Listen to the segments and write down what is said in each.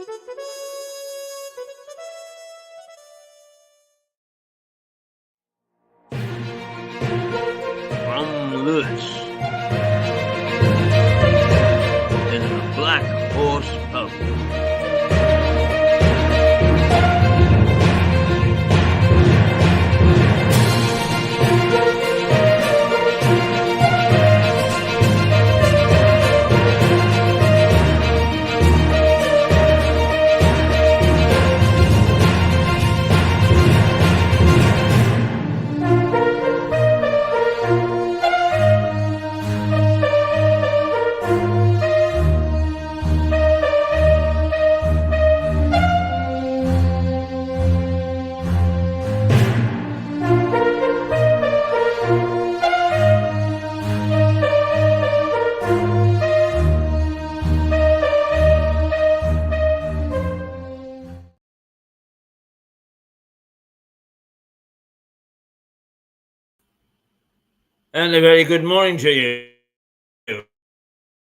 From Lewis in the Black Horse Pub. And a very good morning to you,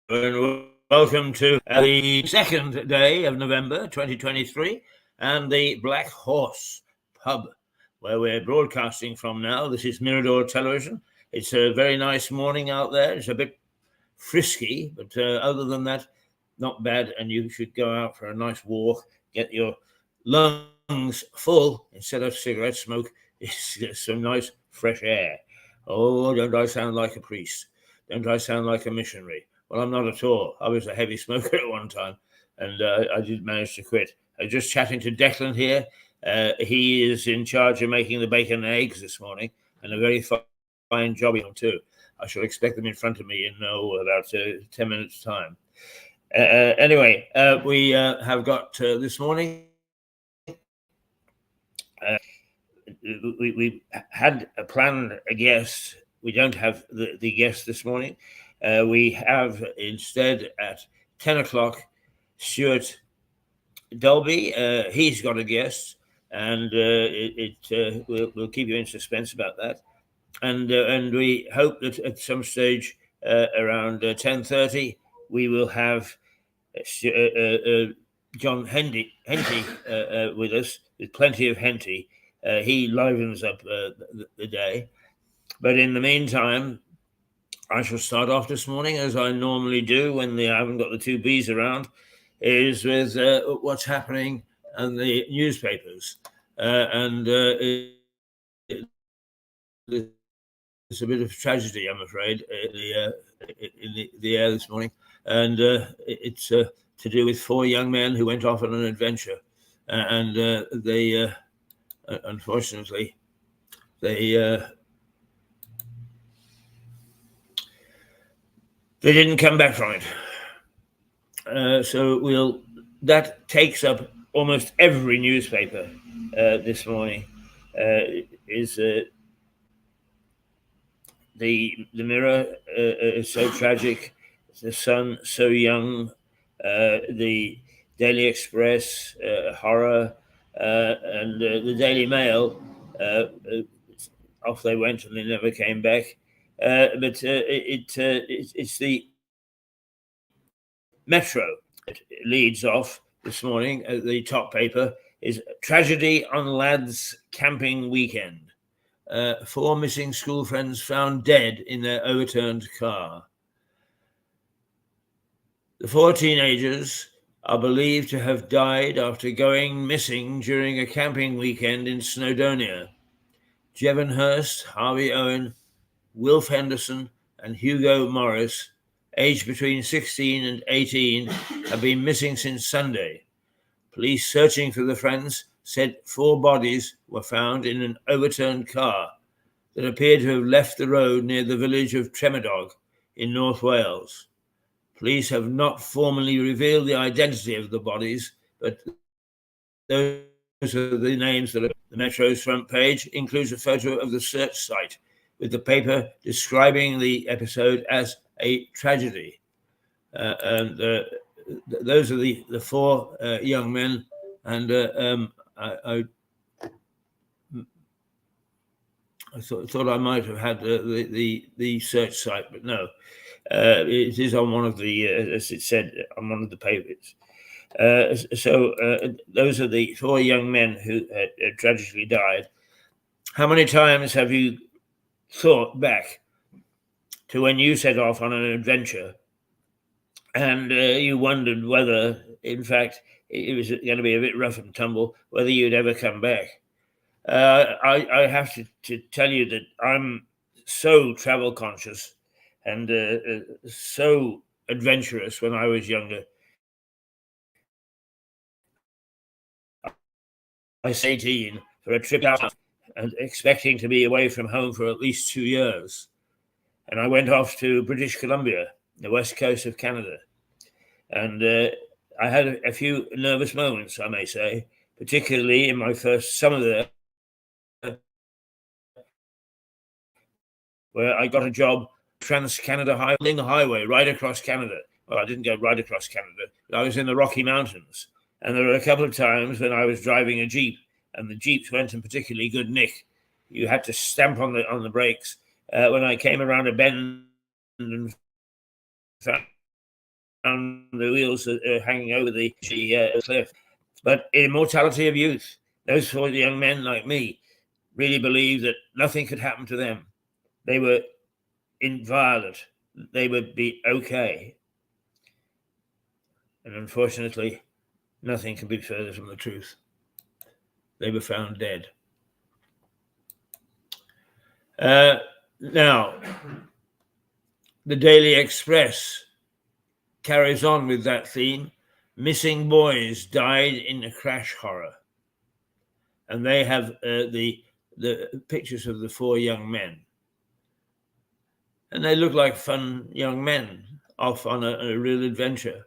and welcome to the second day of November 2023 and the Black Horse Pub, where we're broadcasting from now. This is Mirador Television. It's a very nice morning out there. It's a bit frisky, but other than that, not bad, and you should go out for a nice walk, get your lungs full instead of cigarette smoke. It's some nice fresh air. Oh, don't I sound like a priest? Don't I sound like a missionary? Well, I'm not at all. I was a heavy smoker at one time, and I did manage to quit. I was just chatting to Declan here. He is in charge of making the bacon and eggs this morning, and a very fine job too. I shall expect them in front of me in about 10 minutes' time. Anyway, we have got this morning. We had a planned guest. We don't have the guest this morning. We have instead at 10 o'clock Stuart Dolby. He's got a guest, and we'll keep you in suspense about that. And we hope that at some stage around 10:30 we will have John Henty with us with plenty of Henty. He livens up the day. But in the meantime, I shall start off this morning, as I normally do when I haven't got the two Bs around, is with what's happening in the newspapers. It's a bit of tragedy, I'm afraid, in the air this morning. And it's to do with four young men who went off on an adventure. And they... unfortunately, they didn't come back from it. So that takes up almost every newspaper this morning. Is the Mirror is so tragic, the Sun so young, the Daily Express horror. And the Daily Mail, off they went and they never came back. But it's the Metro that leads off this morning. The top paper is Tragedy on Lads' Camping Weekend. 4 missing school friends found dead in their overturned car. The 4 teenagers are believed to have died after going missing during a camping weekend in Snowdonia. Jevon Hurst, Harvey Owen, Wilf Henderson, and Hugo Morris, aged between 16 and 18, have been missing since Sunday. Police searching for the friends said 4 bodies were found in an overturned car that appeared to have left the road near the village of Tremedog in North Wales. Police have not formally revealed the identity of the bodies, but those are the names that are. The Metro's front page includes a photo of the search site, with the paper describing the episode as a tragedy. Those are the 4 young men, and I thought I might have had the search site, but no. It is on one of the, as it said, on one of the papers. Those are the four young men who tragically died. How many times have you thought back to when you set off on an adventure and you wondered whether, in fact, it was going to be a bit rough and tumble, whether you'd ever come back? I have to tell you that I'm so travel conscious and so adventurous. When I was younger, I was 18 for a trip out and expecting to be away from home for at least 2 years. And I went off to British Columbia, the west coast of Canada. And I had a few nervous moments, I may say, particularly in my first summer there, where I got a job Trans-Canada Highway right across Canada. Well, I didn't go right across Canada, but I was in the Rocky Mountains. And there were a couple of times when I was driving a Jeep and the Jeeps went in particularly good nick. You had to stamp on the brakes. When I came around a bend and found the wheels hanging over the cliff. But immortality of youth, those four young men like me really believed that nothing could happen to them. They were inviolate. They would be okay. And unfortunately, nothing can be further from the truth. They were found dead. Now, the Daily Express carries on with that theme. Missing boys died in a crash horror. And they have the pictures of the four young men. And they look like fun young men off on a real adventure.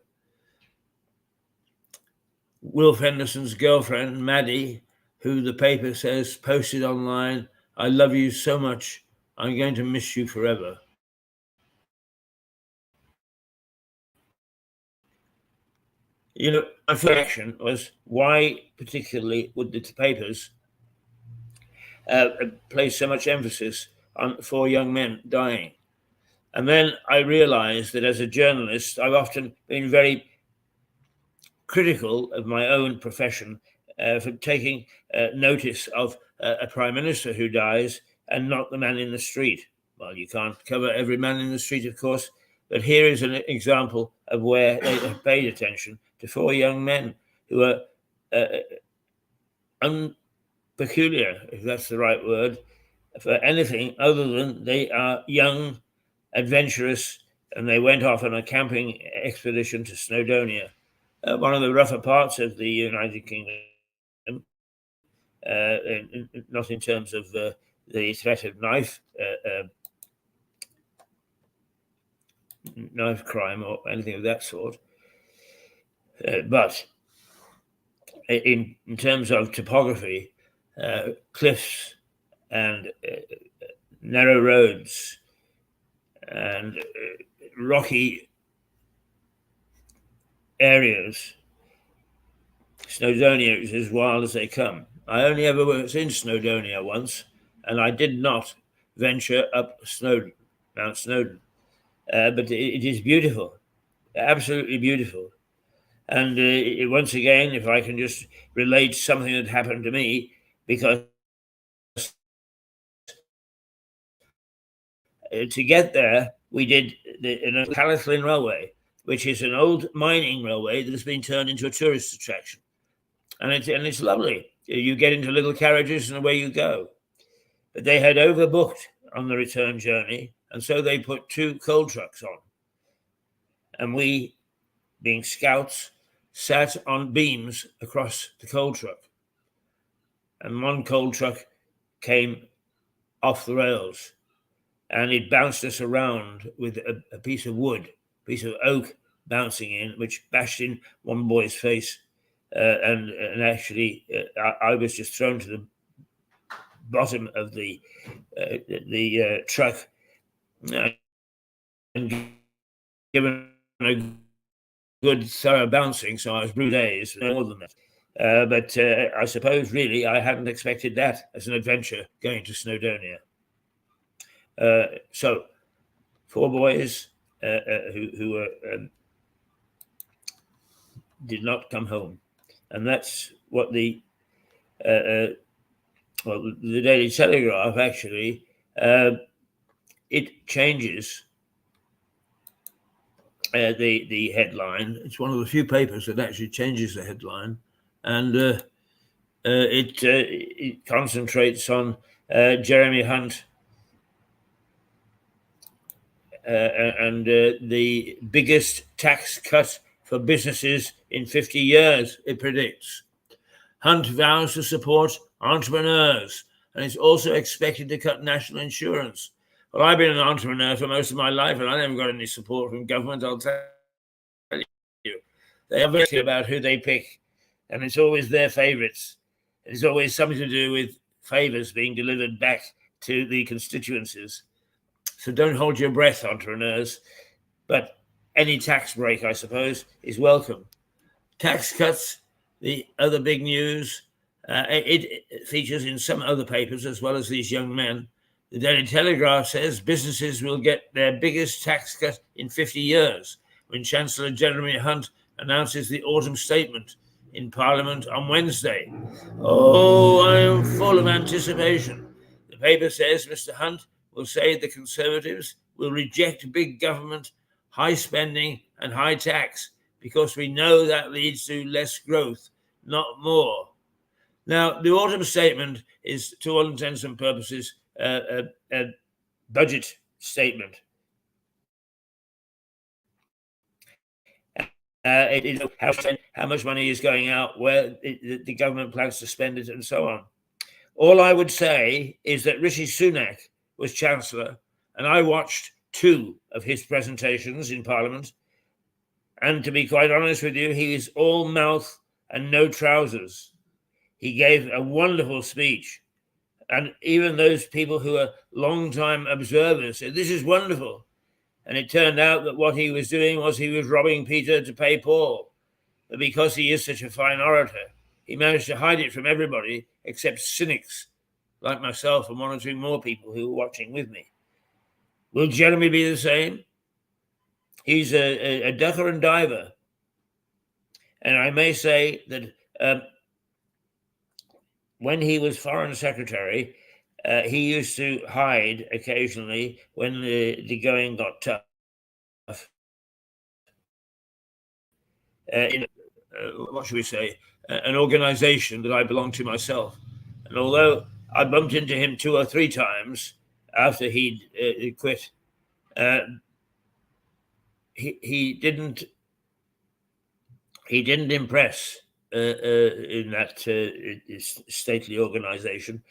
Wilf Henderson's girlfriend, Maddie, who the paper says posted online, "I love you so much, I'm going to miss you forever." You know, my first reaction was, why particularly would the papers place so much emphasis on four young men dying? And then I realized that as a journalist, I've often been very critical of my own profession for taking notice of a prime minister who dies and not the man in the street. Well, you can't cover every man in the street, of course, but here is an example of where they have paid attention to four young men who are unpeculiar, if that's the right word, for anything other than they are young, adventurous, and they went off on a camping expedition to Snowdonia, one of the rougher parts of the United Kingdom, not in terms of the threat of knife crime or anything of that sort, but in terms of topography, cliffs and narrow roads and rocky areas, Snowdonia is as wild as they come. I only ever was in Snowdonia once, and I did not venture up Mount Snowdon. But it is beautiful, absolutely beautiful. And once again, if I can just relate something that happened to me, because to get there, we did the Calathlin Railway, which is an old mining railway that has been turned into a tourist attraction. And it's lovely. You get into little carriages and away you go. But they had overbooked on the return journey, and so they put two coal trucks on. And we, being scouts, sat on beams across the coal truck. And one coal truck came off the rails, and it bounced us around with a piece of wood, piece of oak bouncing in, which bashed in one boy's face. And actually, I was just thrown to the bottom of the truck and given a good thorough bouncing, so I was bruised, more than that. But I suppose really I hadn't expected that as an adventure going to Snowdonia. So, four boys who were did not come home. And that's what the Daily Telegraph actually, it changes the headline. It's one of the few papers that actually changes the headline, and it concentrates on Jeremy Hunt and the biggest tax cut for businesses in 50 years, it predicts. Hunt vows to support entrepreneurs and is also expected to cut national insurance. Well, I've been an entrepreneur for most of my life and I never got any support from government, I'll tell you. They are very clear about who they pick, and it's always their favourites. It's always something to do with favours being delivered back to the constituencies. So don't hold your breath, entrepreneurs. But any tax break, I suppose, is welcome. Tax cuts, the other big news, it features in some other papers as well as these young men. The Daily Telegraph says businesses will get their biggest tax cut in 50 years when Chancellor Jeremy Hunt announces the autumn statement in Parliament on Wednesday. Oh, I am full of anticipation. The paper says Mr. Hunt will say the Conservatives will reject big government, high spending and high tax because we know that leads to less growth, not more. Now, the autumn statement is, to all intents and purposes, a budget statement. It is how much money is going out, where the government plans to spend it, and so on. All I would say is that Rishi Sunak was Chancellor, and I watched 2 of his presentations in Parliament. And to be quite honest with you, he is all mouth and no trousers. He gave a wonderful speech. And even those people who are long-time observers said, this is wonderful. And it turned out that what he was doing was he was robbing Peter to pay Paul. But because he is such a fine orator, he managed to hide it from everybody except cynics like myself and 1 or 2 more people who were watching with me. Will Jeremy be the same? He's a ducker and diver. And I may say that when he was Foreign Secretary, he used to hide occasionally when the going got tough. In what should we say, an organization that I belonged to myself. And although I bumped into him 2 or 3 times after he'd quit, he didn't impress in that stately organization.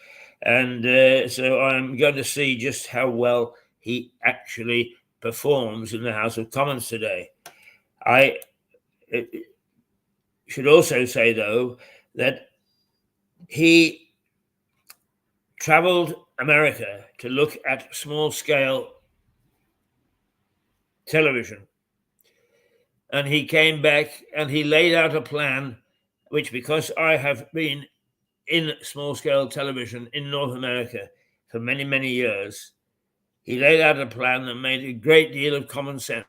And so I'm going to see just how well he actually performs in the House of Commons today. I should also say, though, that he traveled America to look at small-scale television. And he came back and he laid out a plan, which, because I have been in small-scale television in North America for many, many years, he laid out a plan that made a great deal of common sense.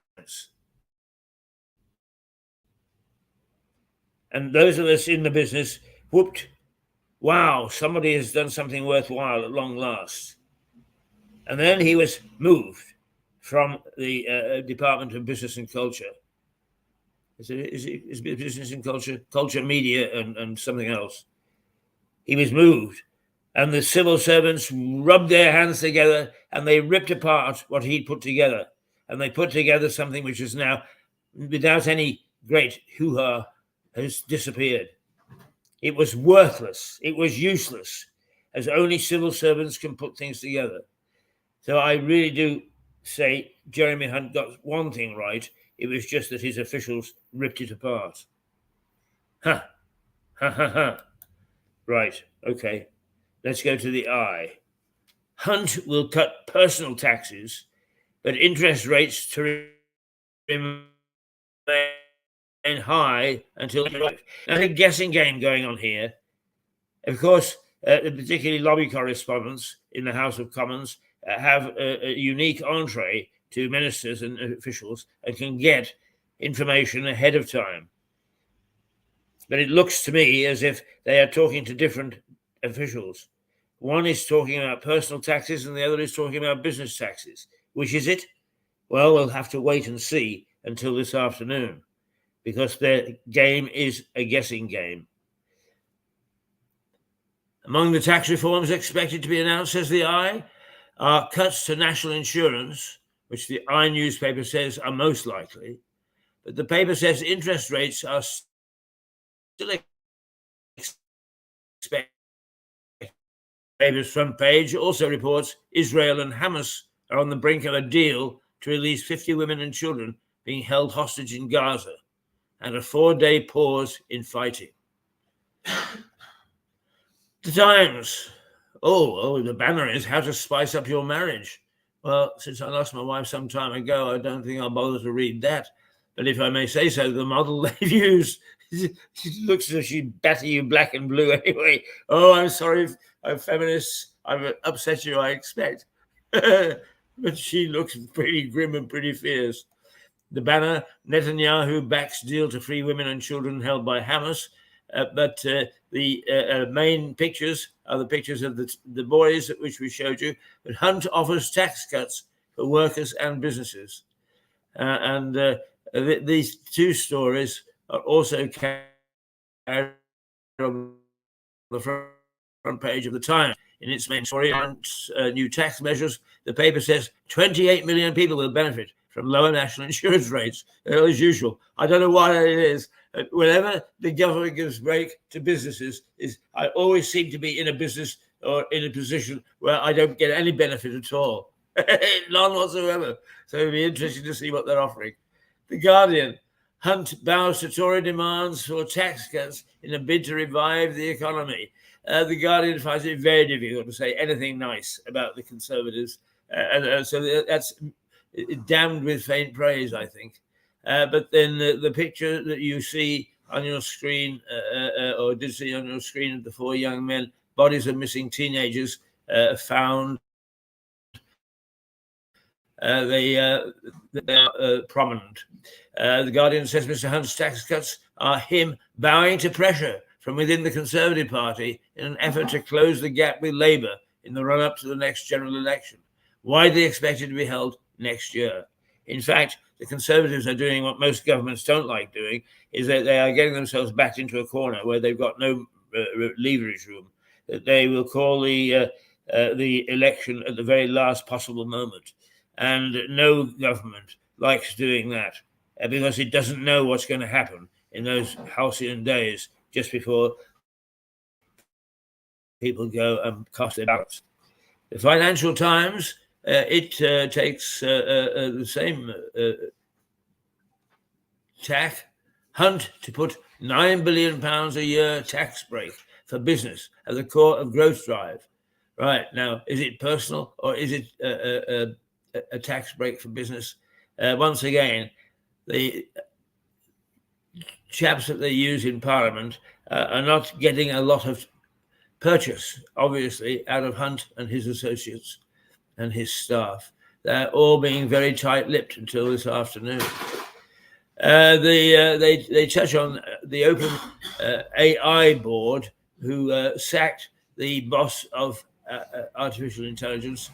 And those of us in the business whooped, wow, somebody has done something worthwhile at long last. And then he was moved from the Department of Business and Culture. Is it Business and Culture, Media, and something else? He was moved, and the civil servants rubbed their hands together and they ripped apart what he'd put together. And they put together something which is now, without any great hoo-ha, has disappeared. It was worthless. It was useless, as only civil servants can put things together. So I really do say Jeremy Hunt got one thing right. It was just that his officials ripped it apart. Ha, ha, ha, ha. Right, okay. Let's go to the I. Hunt will cut personal taxes, but interest rates to remain high until... There's a guessing game going on here. Of course, particularly lobby correspondents in the House of Commons have a unique entree to ministers and officials and can get information ahead of time. But it looks to me as if they are talking to different officials. One is talking about personal taxes and the other is talking about business taxes. Which is it? Well, we'll have to wait and see until this afternoon, because their game is a guessing game. Among the tax reforms expected to be announced, says the Eye, are cuts to national insurance, which the Eye newspaper says are most likely. But the paper says interest rates are still expected. The paper's front page also reports Israel and Hamas are on the brink of a deal to release 50 women and children being held hostage in Gaza, and a 4-day pause in fighting. The Times. The banner is how to spice up your marriage. Well, since I lost my wife some time ago, I don't think I'll bother to read that. But if I may say so, the model they've used, she looks as if she'd batter you black and blue anyway. Oh, I'm sorry, I'm feminist. I've upset you, I expect. But she looks pretty grim and pretty fierce. The banner, Netanyahu backs deal to free women and children held by Hamas. But the main pictures are the pictures of the boys, which we showed you. But Hunt offers tax cuts for workers and businesses. These two stories are also carried on the front page of the Times. In its main story, Hunt's new tax measures, the paper says 28 million people will benefit from lower national insurance rates, as usual. I don't know why that is. Whenever the government gives break to businesses, I always seem to be in a business or in a position where I don't get any benefit at all. None whatsoever. So it'll be interesting to see what they're offering. The Guardian. Hunt bows to Tory demands for tax cuts in a bid to revive the economy. The Guardian finds it very difficult to say anything nice about the Conservatives. So that's damned with faint praise, I think. But then the picture that you see on your screen, or did see on your screen of the 4 young men, bodies of missing teenagers found, they are prominent. The Guardian says Mr. Hunt's tax cuts are him bowing to pressure from within the Conservative Party in an effort to close the gap with Labour in the run-up to the next general election, widely expected to be held next year. In fact, the Conservatives are doing what most governments don't like doing, is that they are getting themselves backed into a corner where they've got no leverage room, that they will call the election at the very last possible moment. And no government likes doing that because it doesn't know what's going to happen in those halcyon days just before people go and cast their ballots. The Financial Times, it takes the same tack. Hunt to put £9 billion a year tax break for business at the core of growth drive. Right, now, is it personal or is it a tax break for business? Once again, the chaps that they use in Parliament are not getting a lot of purchase, obviously, out of Hunt and his associates and his staff. They're all being very tight-lipped until this afternoon. They touch on the Open AI board, who sacked the boss of artificial intelligence,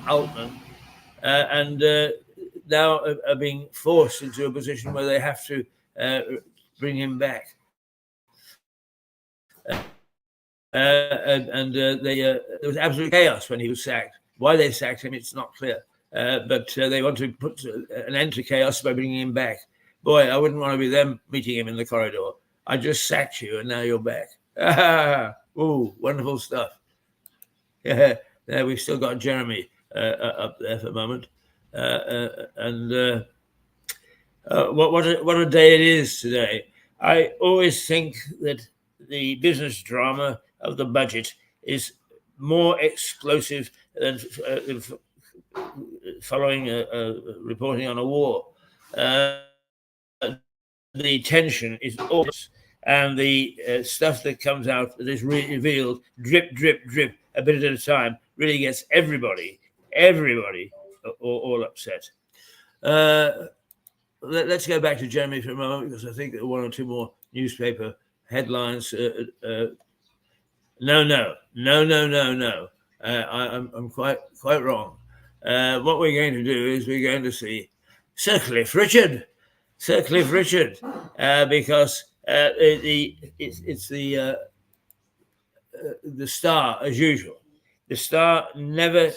Altman, and now are being forced into a position where they have to bring him back. There was absolute chaos when he was sacked. Why they sacked him, it's not clear. But they want to put an end to chaos by bringing him back. Boy, I wouldn't want to be them meeting him in the corridor. I just sacked you and now you're back. Ooh, wonderful stuff. Yeah, we've still got Jeremy up there for a moment. What a day it is today. I always think that the business drama of the budget is more explosive than following reporting on a war. The tension is always, and the stuff that comes out that is revealed, drip, drip, drip, a bit at a time, really gets everybody all upset. Let's go back to Jeremy for a moment, because I think there are one or two more newspaper headlines. No. I'm quite wrong. What we're going to do is we're going to see Sir Cliff Richard, because it's the Star as usual. The Star never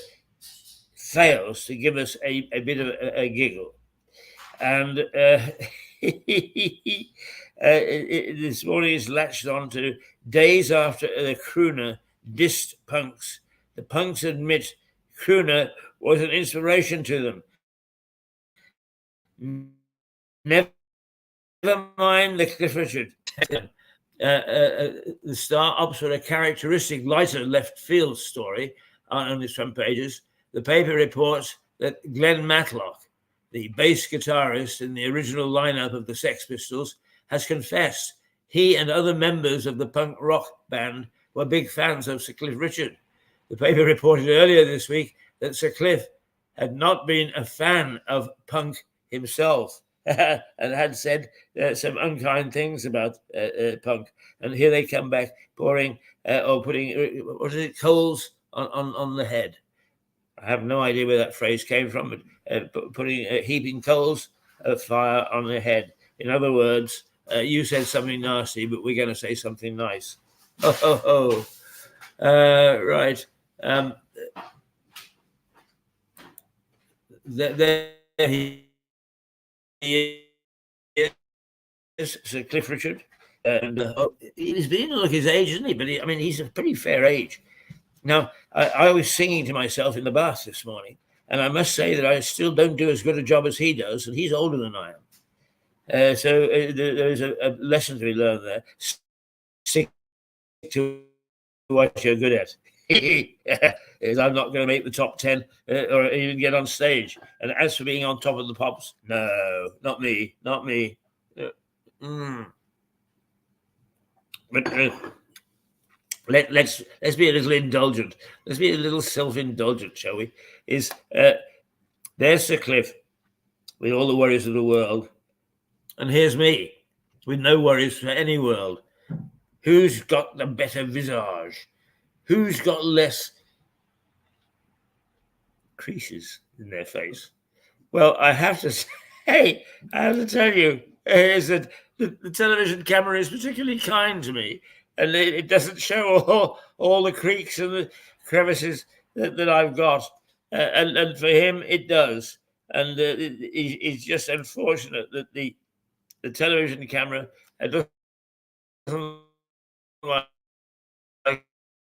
fails to give us a bit of a giggle, and this morning is latched on to days after the crooner dissed punks. The punks admit crooner was an inspiration to them. Never mind the Cliff Richard. The Star opts for a characteristic lighter left field story on its front pages. The paper reports that Glenn Matlock, the bass guitarist in the original lineup of the Sex Pistols, has confessed he and other members of the punk rock band were big fans of Sir Cliff Richard. The paper reported earlier this week that Sir Cliff had not been a fan of punk himself and had said some unkind things about punk. And here they come back putting coals on the head. I have no idea where that phrase came from, but heaping coals of fire on the head. In other words, you said something nasty, but we're going to say something nice. Right. There he is, Sir Cliff Richard. And he's beginning to look his age, isn't he? But he's a pretty fair age. Now, I was singing to myself in the bath this morning, and I must say that I still don't do as good a job as he does, and he's older than I am. So there's a lesson to be learned there. Stick to what you're good at. I'm not going to make the top 10 or even get on stage. And as for being on top of the pops, no, not me. But let's be a little indulgent. Let's be a little self-indulgent, shall we? There's Sir Cliff with all the worries of the world, and here's me with no worries for any world. Who's got the better visage? Who's got less creases in their face? Well, I have to tell you, is that the television camera is particularly kind to me, and it doesn't show all the creaks and the crevices that I've got, and for him it does. And it's just unfortunate that the television camera doesn't like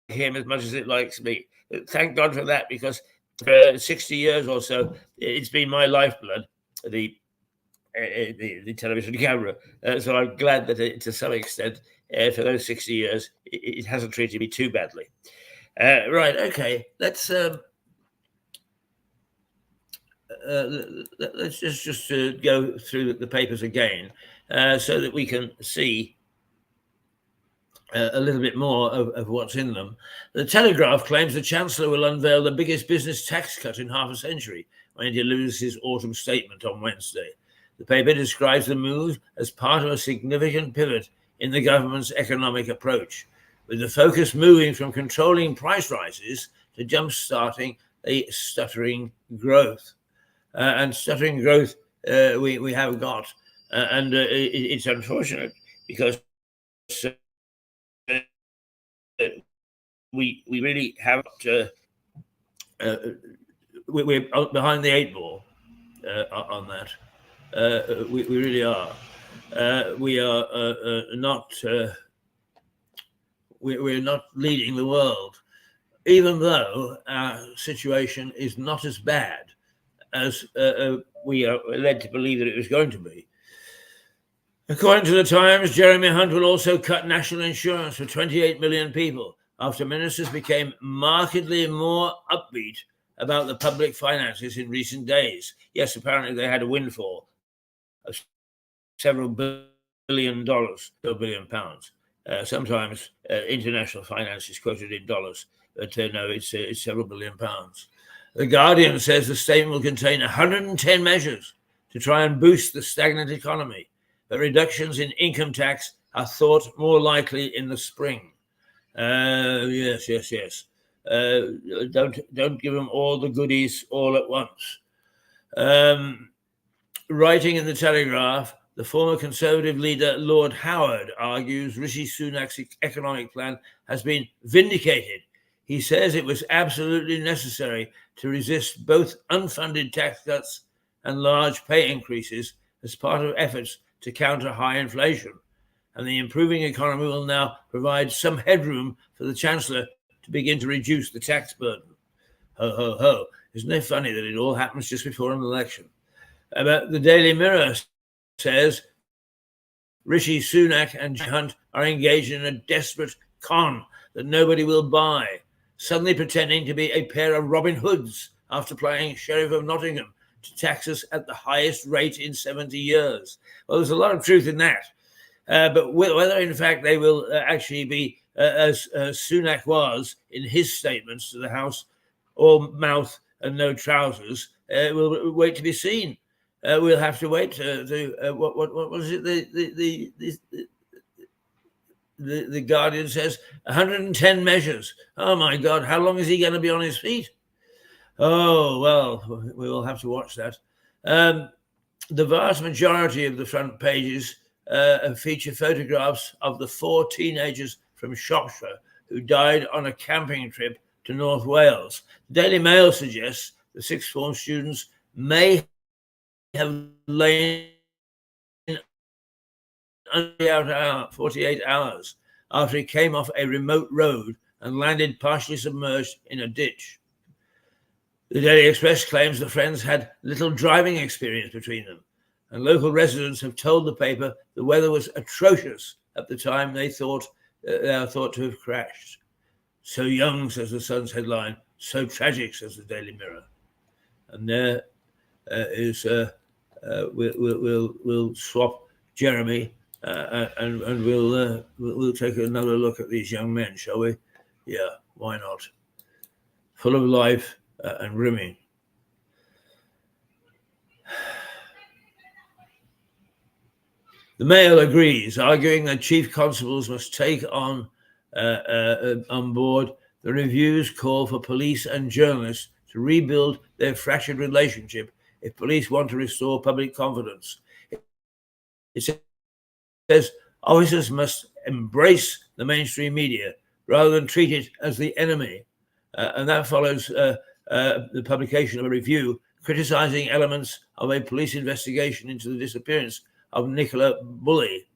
him as much as it likes me. Thank God for that, because for 60 years or so, it's been my lifeblood, the television camera. So I'm glad that to some extent, for those 60 years, it hasn't treated me too badly. Right, okay, let's just go through the papers again, so that we can see a little bit more of what's in them. The Telegraph claims the Chancellor will unveil the biggest business tax cut in half a century when he delivers his autumn statement on Wednesday. The paper describes the move as part of a significant pivot in the government's economic approach, with the focus moving from controlling price rises to jump-starting a stuttering growth. And stuttering growth we have got. And it's unfortunate because we really have we're behind the eight ball on that. We really are. We are not. We're not leading the world, even though our situation is not as bad as we are led to believe that it was going to be. According to the Times, Jeremy Hunt will also cut national insurance for 28 million people after ministers became markedly more upbeat about the public finances in recent days. Yes, apparently they had a windfall of several $billion, £1 billion. Sometimes international finance is quoted in dollars, but no, it's several £1 billion. The Guardian says the statement will contain 110 measures to try and boost the stagnant economy, but reductions in income tax are thought more likely in the spring. Yes. Don't give them all the goodies all at once. Writing in the Telegraph, the former Conservative leader Lord Howard argues Rishi Sunak's economic plan has been vindicated. He says it was absolutely necessary to resist both unfunded tax cuts and large pay increases as part of efforts to counter high inflation. And the improving economy will now provide some headroom for the Chancellor to begin to reduce the tax burden. Ho, ho, ho. Isn't it funny that it all happens just before an election? About the Daily Mirror says Rishi Sunak and Jai Hunt are engaged in a desperate con that nobody will buy, suddenly pretending to be a pair of Robin Hoods after playing Sheriff of Nottingham to tax us at the highest rate in 70 years. Well, there's a lot of truth in that. But whether, in fact, they will actually be, as Sunak was in his statements to the House, all mouth and no trousers, will wait to be seen. We'll have to wait what was it? The Guardian says 110 measures. Oh my God, how long is he going to be on his feet? Oh, well, we will have to watch that. The vast majority of the front pages feature photographs of the 4 teenagers from Shropshire who died on a camping trip to North Wales. The Daily Mail suggests the sixth form students may have lain under 48 hours after he came off a remote road and landed partially submerged in a ditch. The Daily Express claims the friends had little driving experience between them, and local residents have told the paper the weather was atrocious at the time they are thought to have crashed. So young, says the Sun's headline. So tragic, says the Daily Mirror. And there is we'll swap Jeremy and we'll take another look at these young men, shall we? Yeah, why not? Full of life and rimming. The Mail agrees, arguing that chief constables must take on board the review's call for police and journalists to rebuild their fractured relationship if police want to restore public confidence. It says officers must embrace the mainstream media rather than treat it as the enemy. And that follows the publication of a review criticizing elements of a police investigation into the disappearance of Nicola Bulley.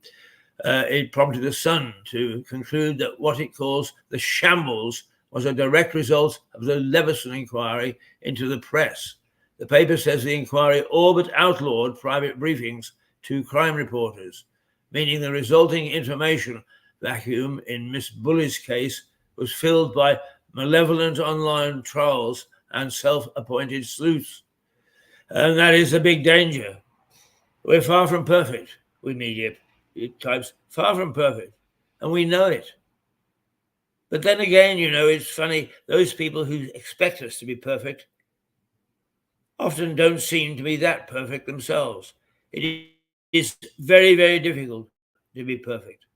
It prompted the Sun to conclude that what it calls the shambles was a direct result of the Leveson inquiry into the press. The paper says the inquiry all but outlawed private briefings to crime reporters, meaning the resulting information vacuum in Miss Bulley's case was filled by malevolent online trolls and self-appointed sleuths. And that is a big danger. We're far from perfect, we media types, far from perfect, and we know it. But then again, it's funny, those people who expect us to be perfect often don't seem to be that perfect themselves. It is very, very difficult to be perfect.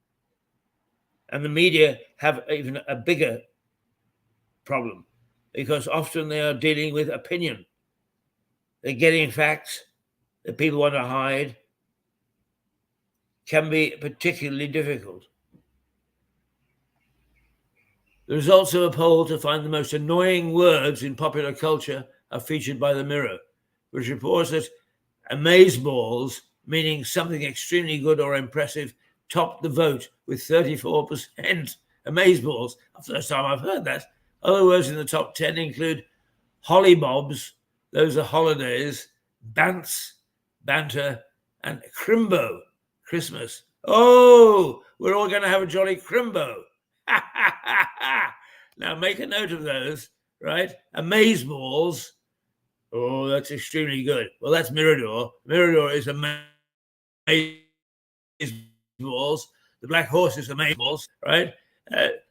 And the media have even a bigger problem because often they are dealing with opinion. They're getting facts that people want to hide. Can be particularly difficult. The results of a poll to find the most annoying words in popular culture are featured by the Mirror, which reports that amazeballs, meaning something extremely good or impressive, topped the vote with 34%. Amazeballs, the first time I've heard that. Other words in the top 10 include hollybobs, those are holidays, bants, banter, and crimbo, Christmas. Oh, we're all going to have a jolly crimbo. Now make a note of those, right? Amazeballs. Oh, that's extremely good. Well, that's Mirador. Mirador is amazeballs. The Black Horse is amazeballs, right?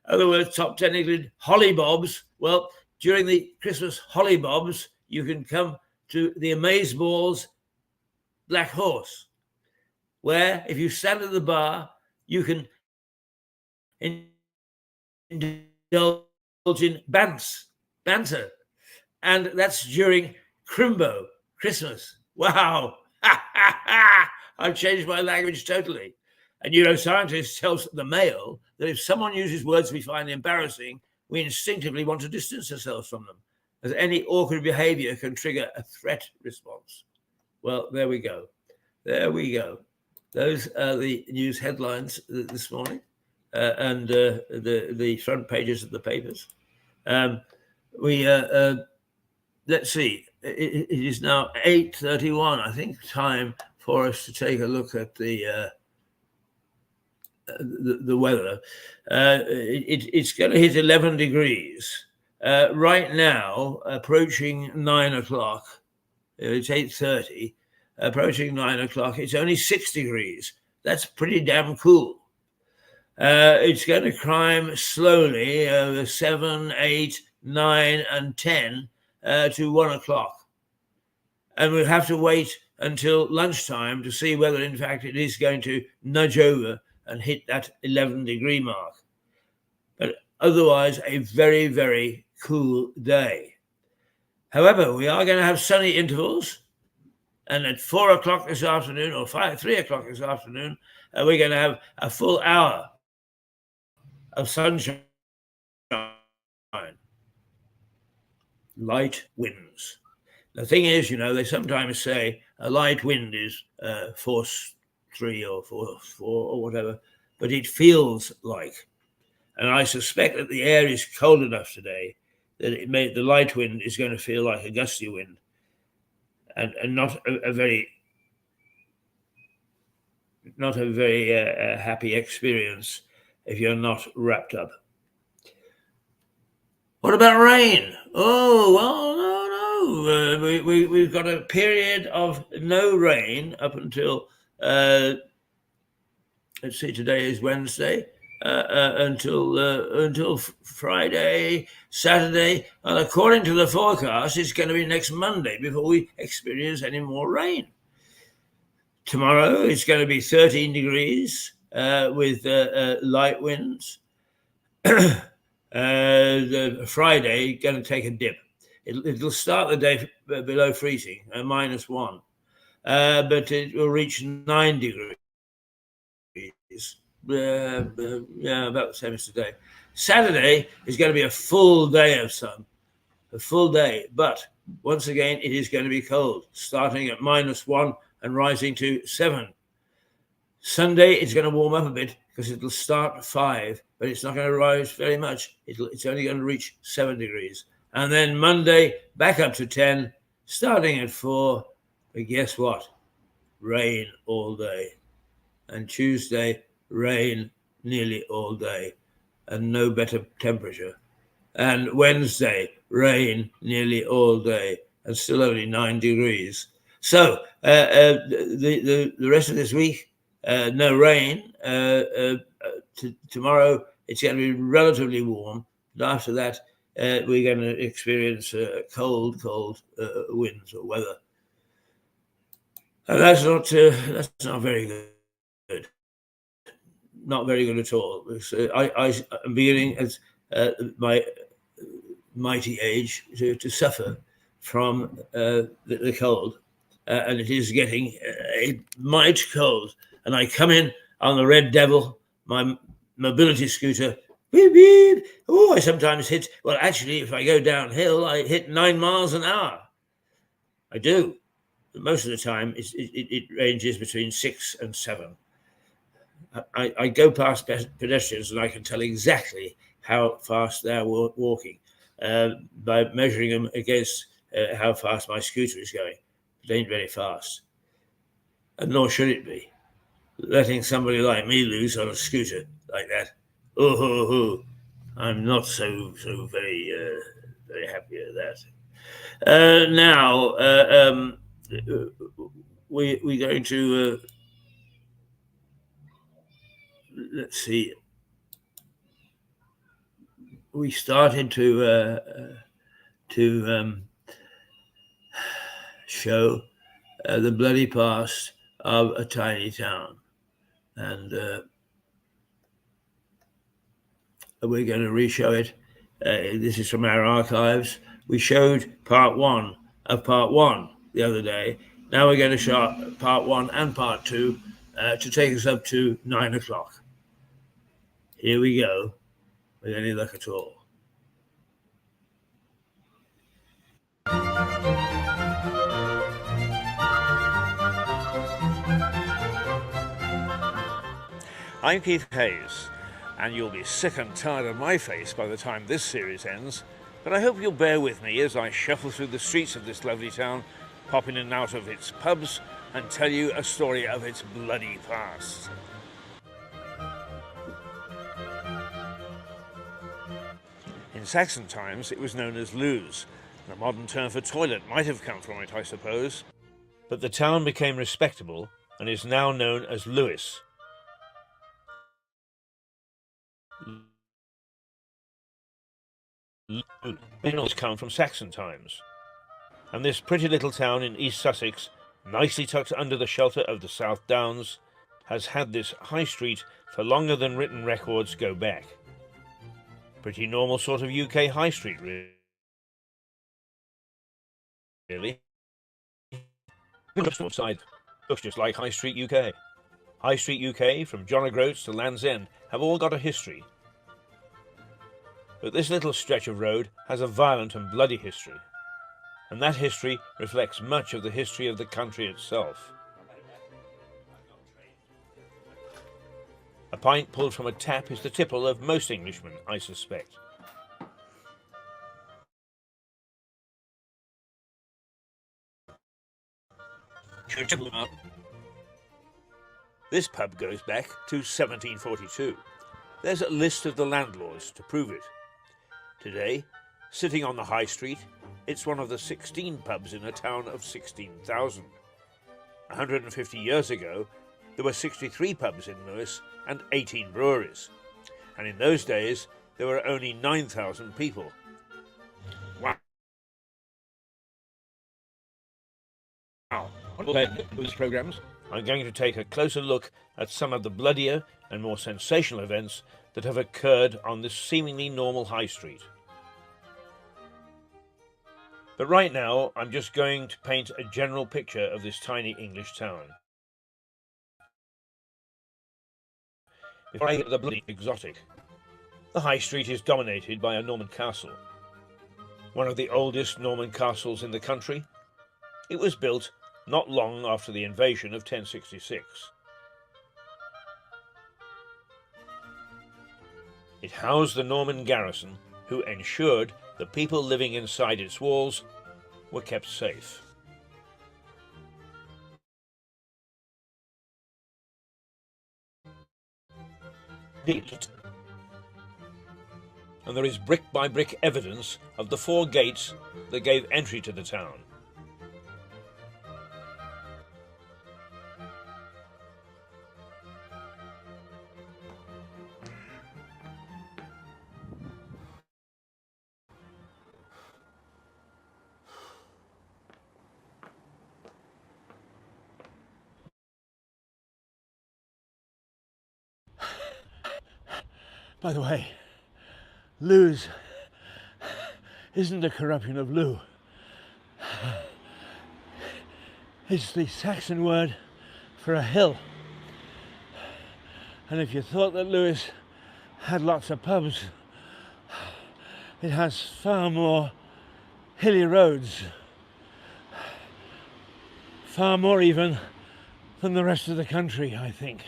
Other words, top 10 include hollybobs. Well, during the Christmas hollybobs, you can come to the Amazeballs Black Horse, where if you stand at the bar, you can indulge in banter, and that's during Crimbo, Christmas. Wow! I've changed my language totally. A neuroscientist tells the male that if someone uses words we find embarrassing, we instinctively want to distance ourselves from them, as any awkward behavior can trigger a threat response. Well, there we go. There we go. Those are the news headlines this morning, and the front pages of the papers. We let's see. It is now 8:31. I think time for us to take a look at the weather. It's going to hit 11 degrees right now, approaching 9 o'clock. It's 8:30. Approaching 9 o'clock. It's only 6 degrees. That's pretty damn cool. It's going to climb slowly over 7, 8, 9, and 10 to 1 o'clock. And we'll have to wait until lunchtime to see whether, in fact, it is going to nudge over and hit that 11-degree mark. But otherwise, a very, very cool day. However, we are going to have sunny intervals. And at 4 o'clock this afternoon, or 3 o'clock this afternoon, we're going to have a full hour of sunshine. Light winds. The thing is, they sometimes say a light wind is force 3 or force 4 or whatever, but it feels like. And I suspect that the air is cold enough today that the light wind is going to feel like a gusty wind, and not a very happy experience if you're not wrapped up. What about rain? Oh, well, no. We've got a period of no rain up until, let's see, today is Wednesday, until Friday, Saturday. And according to the forecast, it's going to be next Monday before we experience any more rain. Tomorrow, it's going to be 13 degrees with light winds. Friday, going to take a dip. It'll start the day below freezing, -1, but it will reach 9 degrees. About the same as today. Saturday is going to be a full day of sun, a full day, but once again, it is going to be cold, starting at -1 and rising to 7. Sunday, it's going to warm up a bit because it'll start at 5, but it's not going to rise very much. It's only going to reach 7 degrees. And then Monday, back up to 10, starting at 4. But guess what? Rain all day. And Tuesday, rain nearly all day and no better temperature. And Wednesday, rain nearly all day and still only 9 degrees. So the rest of this week, no rain. Tomorrow, it's going to be relatively warm. But after that, we're going to experience cold winds or weather. And that's not very good. Not very good at all. I'm beginning at my mighty age to suffer from the cold. And it is getting a mite cold. And I come in on the Red Devil, my mobility scooter. Beep, beep. Oh, I sometimes hit. Well, actually, if I go downhill, I hit 9 miles an hour. I do. But most of the time, it ranges between 6 and 7. I go past pedestrians and I can tell exactly how fast they're walking by measuring them against how fast my scooter is going. It ain't very fast, and nor should it be. Letting somebody like me loose on a scooter like that, I'm not so very happy at that. Now we're going to let's see. We started to show the bloody past of a tiny town, and we're going to re-show it. This is from our archives. We showed part one of part one the other day. Now we're going to show part one and part two to take us up to 9 o'clock. Here we go, with any luck at all. I'm Keith Hayes, and you'll be sick and tired of my face by the time this series ends, but I hope you'll bear with me as I shuffle through the streets of this lovely town, pop in and out of its pubs, and tell you a story of its bloody past. In Saxon times, it was known as loos. The modern term for toilet might have come from it, I suppose. But the town became respectable and is now known as Lewes. Minerals come from Saxon times. And this pretty little town in East Sussex, nicely tucked under the shelter of the South Downs, has had this high street for longer than written records go back. Pretty normal sort of UK high street, really. Side looks just like High Street UK. High Street UK, from John O'Groats to Land's End, have all got a history. But this little stretch of road has a violent and bloody history. And that history reflects much of the history of the country itself. A pint pulled from a tap is the tipple of most Englishmen, I suspect. This pub goes back to 1742. There's a list of the landlords to prove it. Today, sitting on the high street, it's one of the 16 pubs in a town of 16,000. 150 years ago, there were 63 pubs in Lewes and 18 breweries. And in those days, there were only 9,000 people. Wow. On those programmes, I'm going to take a closer look at some of the bloodier and more sensational events that have occurred on this seemingly normal high street. But right now, I'm just going to paint a general picture of this tiny English town. Before I get to the bloody exotic, the high street is dominated by a Norman castle. One of the oldest Norman castles in the country. It was built not long after the invasion of 1066. It housed the Norman garrison, who ensured the people living inside its walls were kept safe. And there is brick by brick evidence of the 4 gates that gave entry to the town. By the way, Lewes isn't a corruption of Lou. It's the Saxon word for a hill. And if you thought that Lewes had lots of pubs, it has far more hilly roads. Far more even than the rest of the country, I think.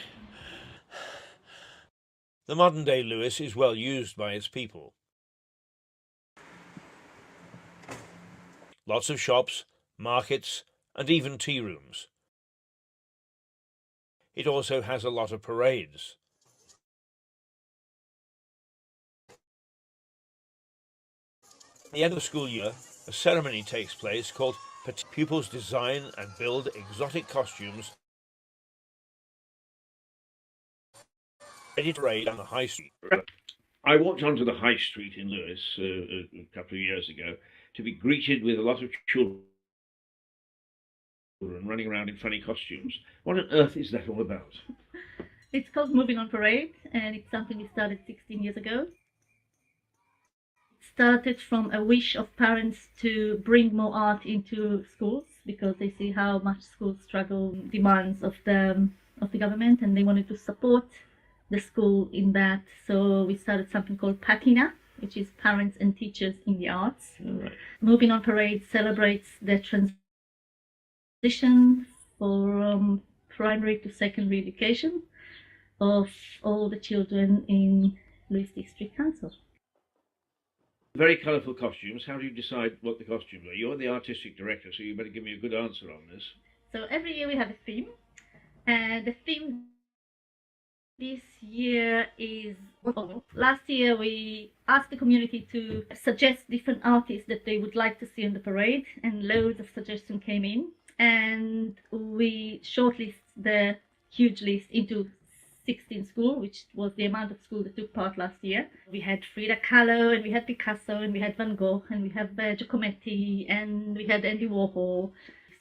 The modern-day Lewes is well used by its people. Lots of shops, markets, and even tea rooms. It also has a lot of parades. At the end of the school year, a ceremony takes place called pupils design and build exotic costumes ready to parade on the high street. I walked onto the high street in Lewes a couple of years ago to be greeted with a lot of children running around in funny costumes. What on earth is that all about? It's called Moving on Parade, and it's something we started 16 years ago. started from a wish of parents to bring more art into schools because they see how much schools struggle demands of the government, and they wanted to support the school in that. So we started something called Patina, which is Parents and Teachers in the Arts. Right. Moving on Parade celebrates the transition from primary to secondary education of all the children in Lewis District Council. Very colourful costumes. How do you decide what the costumes are? You're the artistic director, so you better give me a good answer on this. So every year we have a theme, and the theme this year is last year we asked the community to suggest different artists that they would like to see on the parade, and loads of suggestions came in, and we shortlisted the huge list into 16 schools, which was the amount of schools that took part last year. We had Frida Kahlo, and we had Picasso, and we had Van Gogh, and we have Giacometti, and we had Andy Warhol.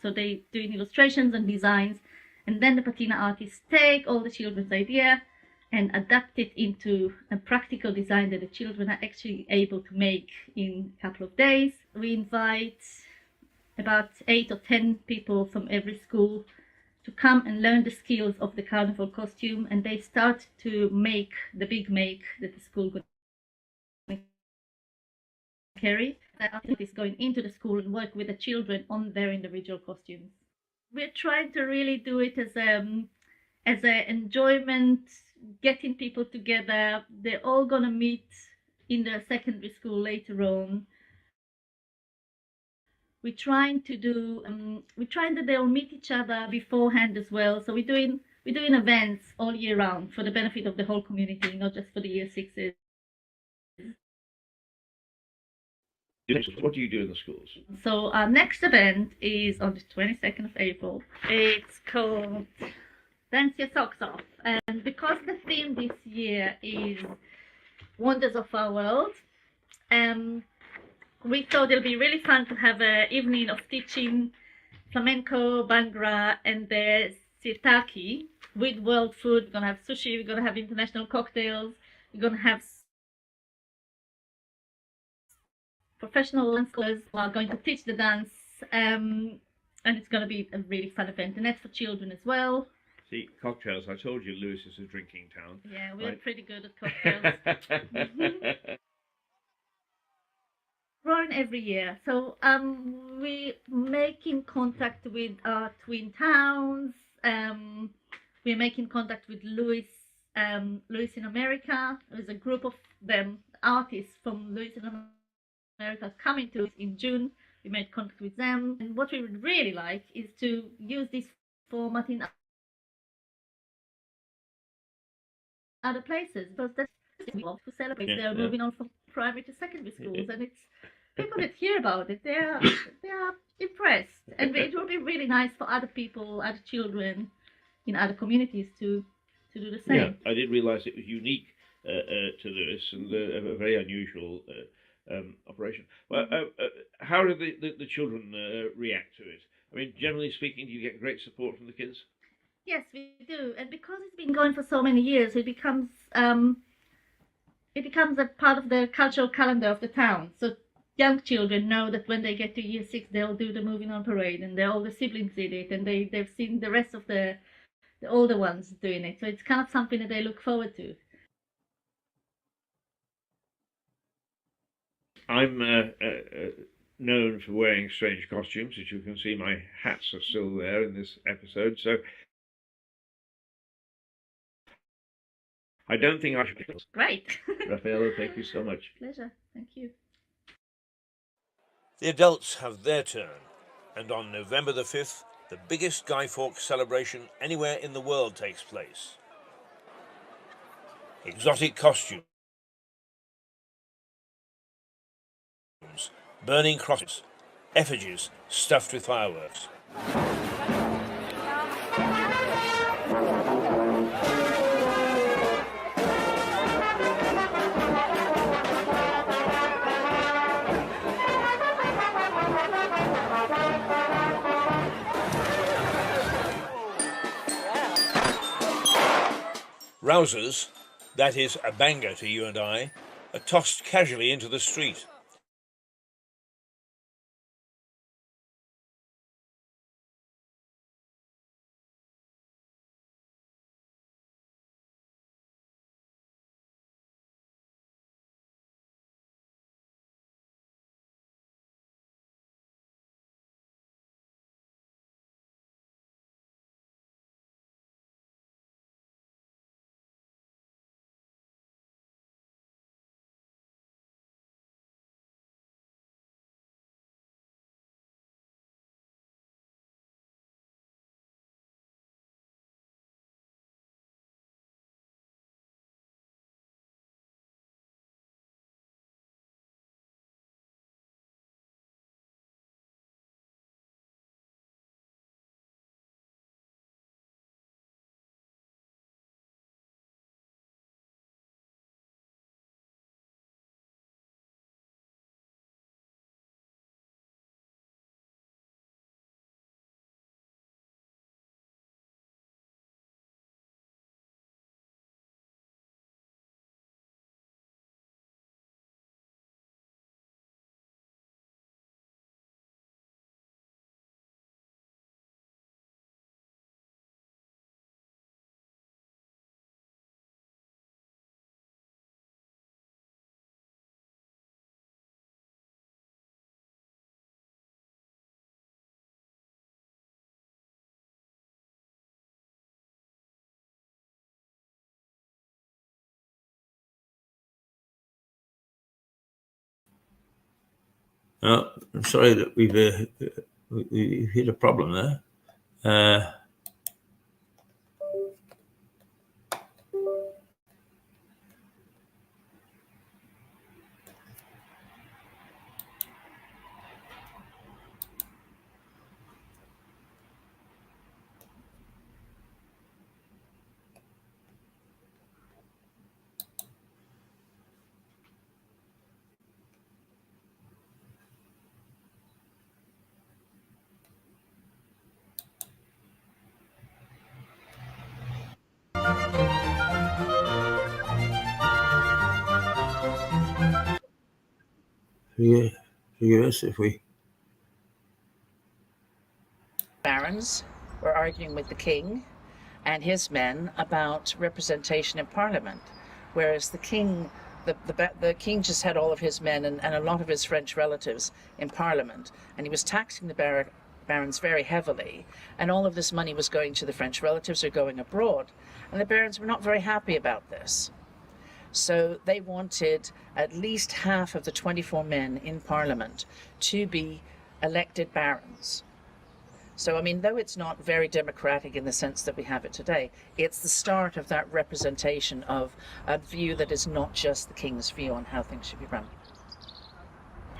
So they doing illustrations and designs, and then the patina artists take all the children's idea and adapt it into a practical design that the children are actually able to make in a couple of days. We invite about 8 or 10 people from every school to come and learn the skills of the carnival costume, and they start to make the big make that the school could carry. That artist is going into the school and work with the children on their individual costumes. We're trying to really do it as an enjoyment, getting people together. They're all gonna meet in their secondary school later on. We're trying that they'll meet each other beforehand as well. So we're doing events all year round for the benefit of the whole community, not just for the year sixes. What do you do in the schools? So our next event is on the 22nd of April. It's called Dance Your Socks Off. And because the theme this year is Wonders of Our World, we thought it'll be really fun to have an evening of teaching flamenco, bhangra, and the sirtaki with world food. We're gonna have sushi, we're gonna have international cocktails, we're gonna have professional dancers who are going to teach the dance, and it's going to be a really fun event, and that's for children as well. See, cocktails, I told you Lewis is a drinking town. Yeah, we're pretty good at cocktails. Growing every year. So we making contact with our twin towns. We're making contact with Lewis in America. There's a group of them, artists from Lewis in America coming to us in June. We made contact with them, and what we would really like is to use this format in other places, because that's to celebrate. They're moving on from primary to secondary schools, and it's people that hear about it, they are impressed, and it will be really nice for other people, other children in other communities to do the same. Yeah, I did realise it was unique to Lewis and a very unusual operation. Well, how do the children react to it? I mean, generally speaking, do you get great support from the kids? Yes, we do, and because it's been going for so many years, it becomes a part of the cultural calendar of the town. So young children know that when they get to year 6, they'll do the moving on parade, and all the siblings did it, and they've seen the rest of the older ones doing it. So it's kind of something that they look forward to. I'm known for wearing strange costumes. As you can see, my hats are still there in this episode, so I don't think I should. Great. Raffaella, thank you so much. Pleasure. Thank you. The adults have their turn, and on November the 5th, the biggest Guy Fawkes celebration anywhere in the world takes place. Exotic costumes, burning crosses, effigies stuffed with fireworks. Rousers, that is a banger to you and I, are tossed casually into the street. Oh, I'm sorry that we've hit a problem there. Forgive us if we... Barons were arguing with the king and his men about representation in Parliament, whereas the king, the king just had all of his men and a lot of his French relatives in Parliament, and he was taxing the barons very heavily, and all of this money was going to the French relatives or going abroad, and the barons were not very happy about this. So they wanted at least half of the 24 men in Parliament to be elected barons. So, I mean, though it's not very democratic in the sense that we have it today, it's the start of that representation of a view that is not just the king's view on how things should be run.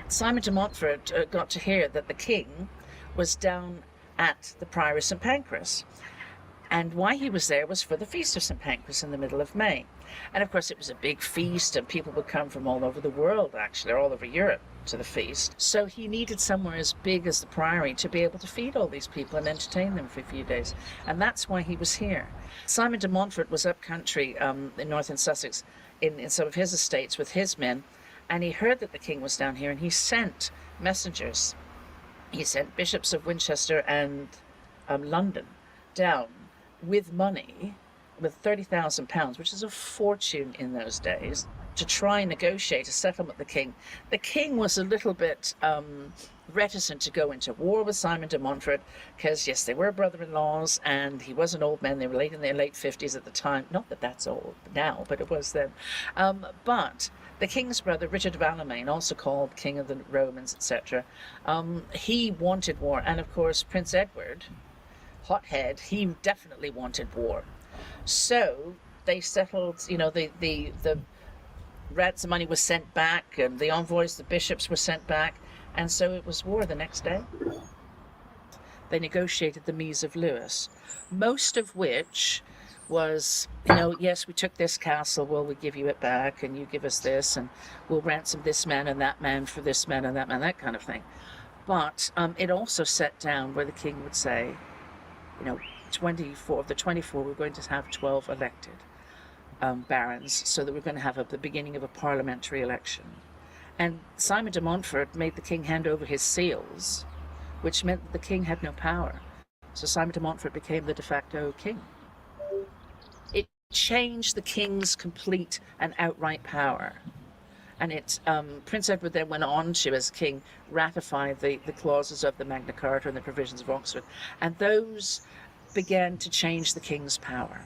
Simon de Montfort got to hear that the king was down at the Priory of St Pancras. And why he was there was for the Feast of St Pancras in the middle of May. And of course it was a big feast and people would come from all over the world, actually, or all over Europe to the feast. So he needed somewhere as big as the Priory to be able to feed all these people and entertain them for a few days. And that's why he was here. Simon de Montfort was up country in northern Sussex in some of his estates with his men, and he heard that the king was down here and he sent messengers. He sent bishops of Winchester and London down with money, with £30,000, which is a fortune in those days, to try and negotiate a settlement with the king. The king was a little bit reticent to go into war with Simon de Montfort because, yes, they were brother-in-laws and he was an old man. They were in their late 50s at the time. Not that that's old now, but it was then. But the king's brother, Richard of Alamein, also called King of the Romans, etc., he wanted war. And, of course, Prince Edward, hothead, he definitely wanted war. So they settled, you know, the ransom money was sent back and the envoys, the bishops were sent back, and so it was war the next day. They negotiated the Mise of Lewis, most of which was, you know, yes, we took this castle, well, we give you it back, and you give us this, and we'll ransom this man and that man for this man and that man, that kind of thing. But it also set down where the king would say, you know, 24 of the 24, we're going to have 12 elected barons, so that we're going to have the beginning of a parliamentary election. And Simon de Montfort made the king hand over his seals, which meant that the king had no power. So Simon de Montfort became the de facto king. It changed the king's complete and outright power. And Prince Edward then went on to, as king, ratify the clauses of the Magna Carta and the provisions of Oxford. And those began to change the king's power.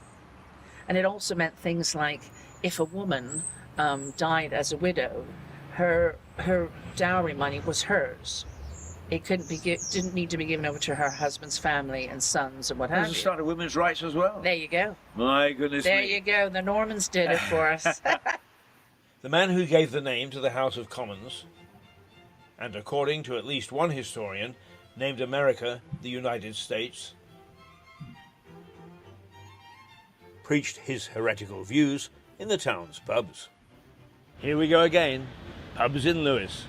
And it also meant things like, if a woman died as a widow, her dowry money was hers. It didn't need to be given over to her husband's family and sons and what have you. There's a start of women's rights as well. There you go. My goodness There me. you go. The Normans did it for us. The man who gave the name to the House of Commons, and according to at least one historian, named America the United States, preached his heretical views in the town's pubs. Here we go again. Pubs in Lewes.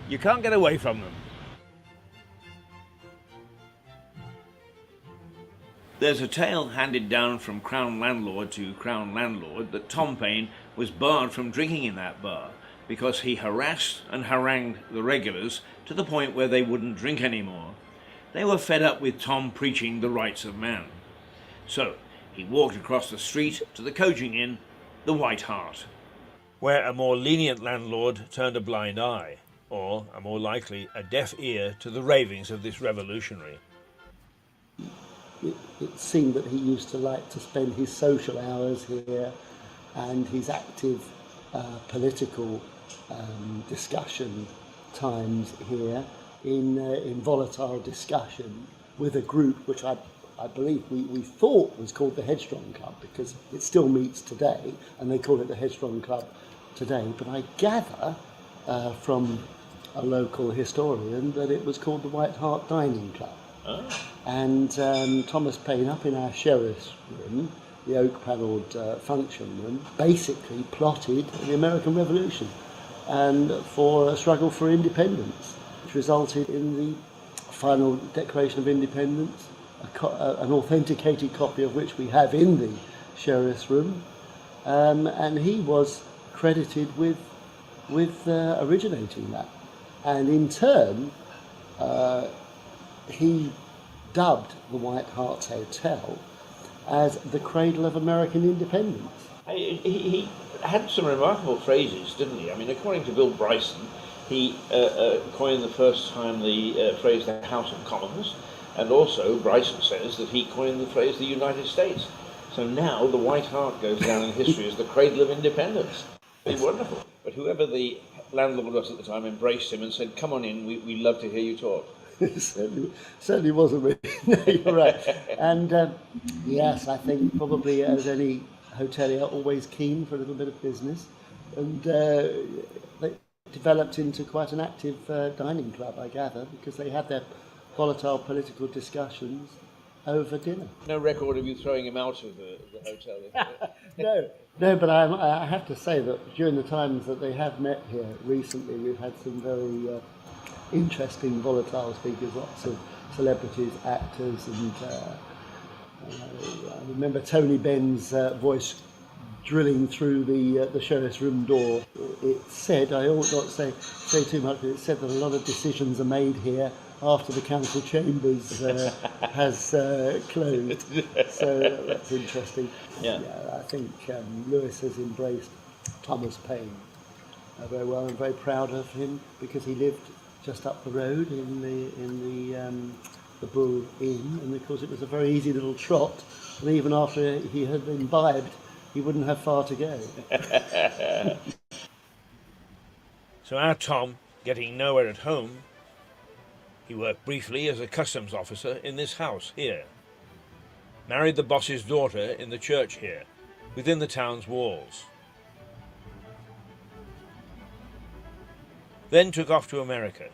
You can't get away from them. There's a tale handed down from Crown Landlord to Crown Landlord that Tom Paine was barred from drinking in that bar because he harassed and harangued the regulars to the point where they wouldn't drink anymore. They were fed up with Tom preaching the rights of man. So he walked across the street to the coaching inn, the White Hart, where a more lenient landlord turned a blind eye, or, a more likely, a deaf ear to the ravings of this revolutionary. It seemed that he used to like to spend his social hours here, and his active political discussion times here in volatile discussion with a group which I believe we thought was called the Headstrong Club, because it still meets today and they call it the Headstrong Club today. But I gather from a local historian that it was called the White Hart Dining Club. Oh. And Thomas Paine, up in our sheriff's room, the oak panelled function room, basically plotted the American Revolution and for a struggle for independence, which resulted in the final Declaration of Independence, an authenticated copy of which we have in the sheriff's room, and he was credited with originating that. And in turn, he dubbed the White Hart Hotel as the cradle of American independence. He had some remarkable phrases, didn't he? I mean, according to Bill Bryson, he coined the first time the phrase the House of Commons, and also Bryson says that he coined the phrase the United States. So now the White Hart goes down in history as the cradle of independence. It's wonderful. But whoever the landlord was at the time embraced him and said, "Come on in, we love to hear you talk." It certainly wasn't really. No, you're right. And yes, I think probably as any hotelier, always keen for a little bit of business, and they developed into quite an active dining club, I gather, because they had their volatile political discussions over dinner. No record of you throwing him out of the hotel? No, but I have to say that during the times that they have met here recently, we've had some very interesting volatile speakers, lots of celebrities, actors, and I remember Tony Benn's voice drilling through the sheriff's room door. It said, I ought not say too much, but it said that a lot of decisions are made here after the council chambers has closed. So that's interesting. Yeah, I think Lewis has embraced Thomas Paine very well. I'm very proud of him because he lived just up the road in the Bull Inn, and of course it was a very easy little trot, and even after he had imbibed, he wouldn't have far to go. So our Tom, getting nowhere at home, he worked briefly as a customs officer in this house here, married the boss's daughter in the church here, within the town's walls, then took off to America.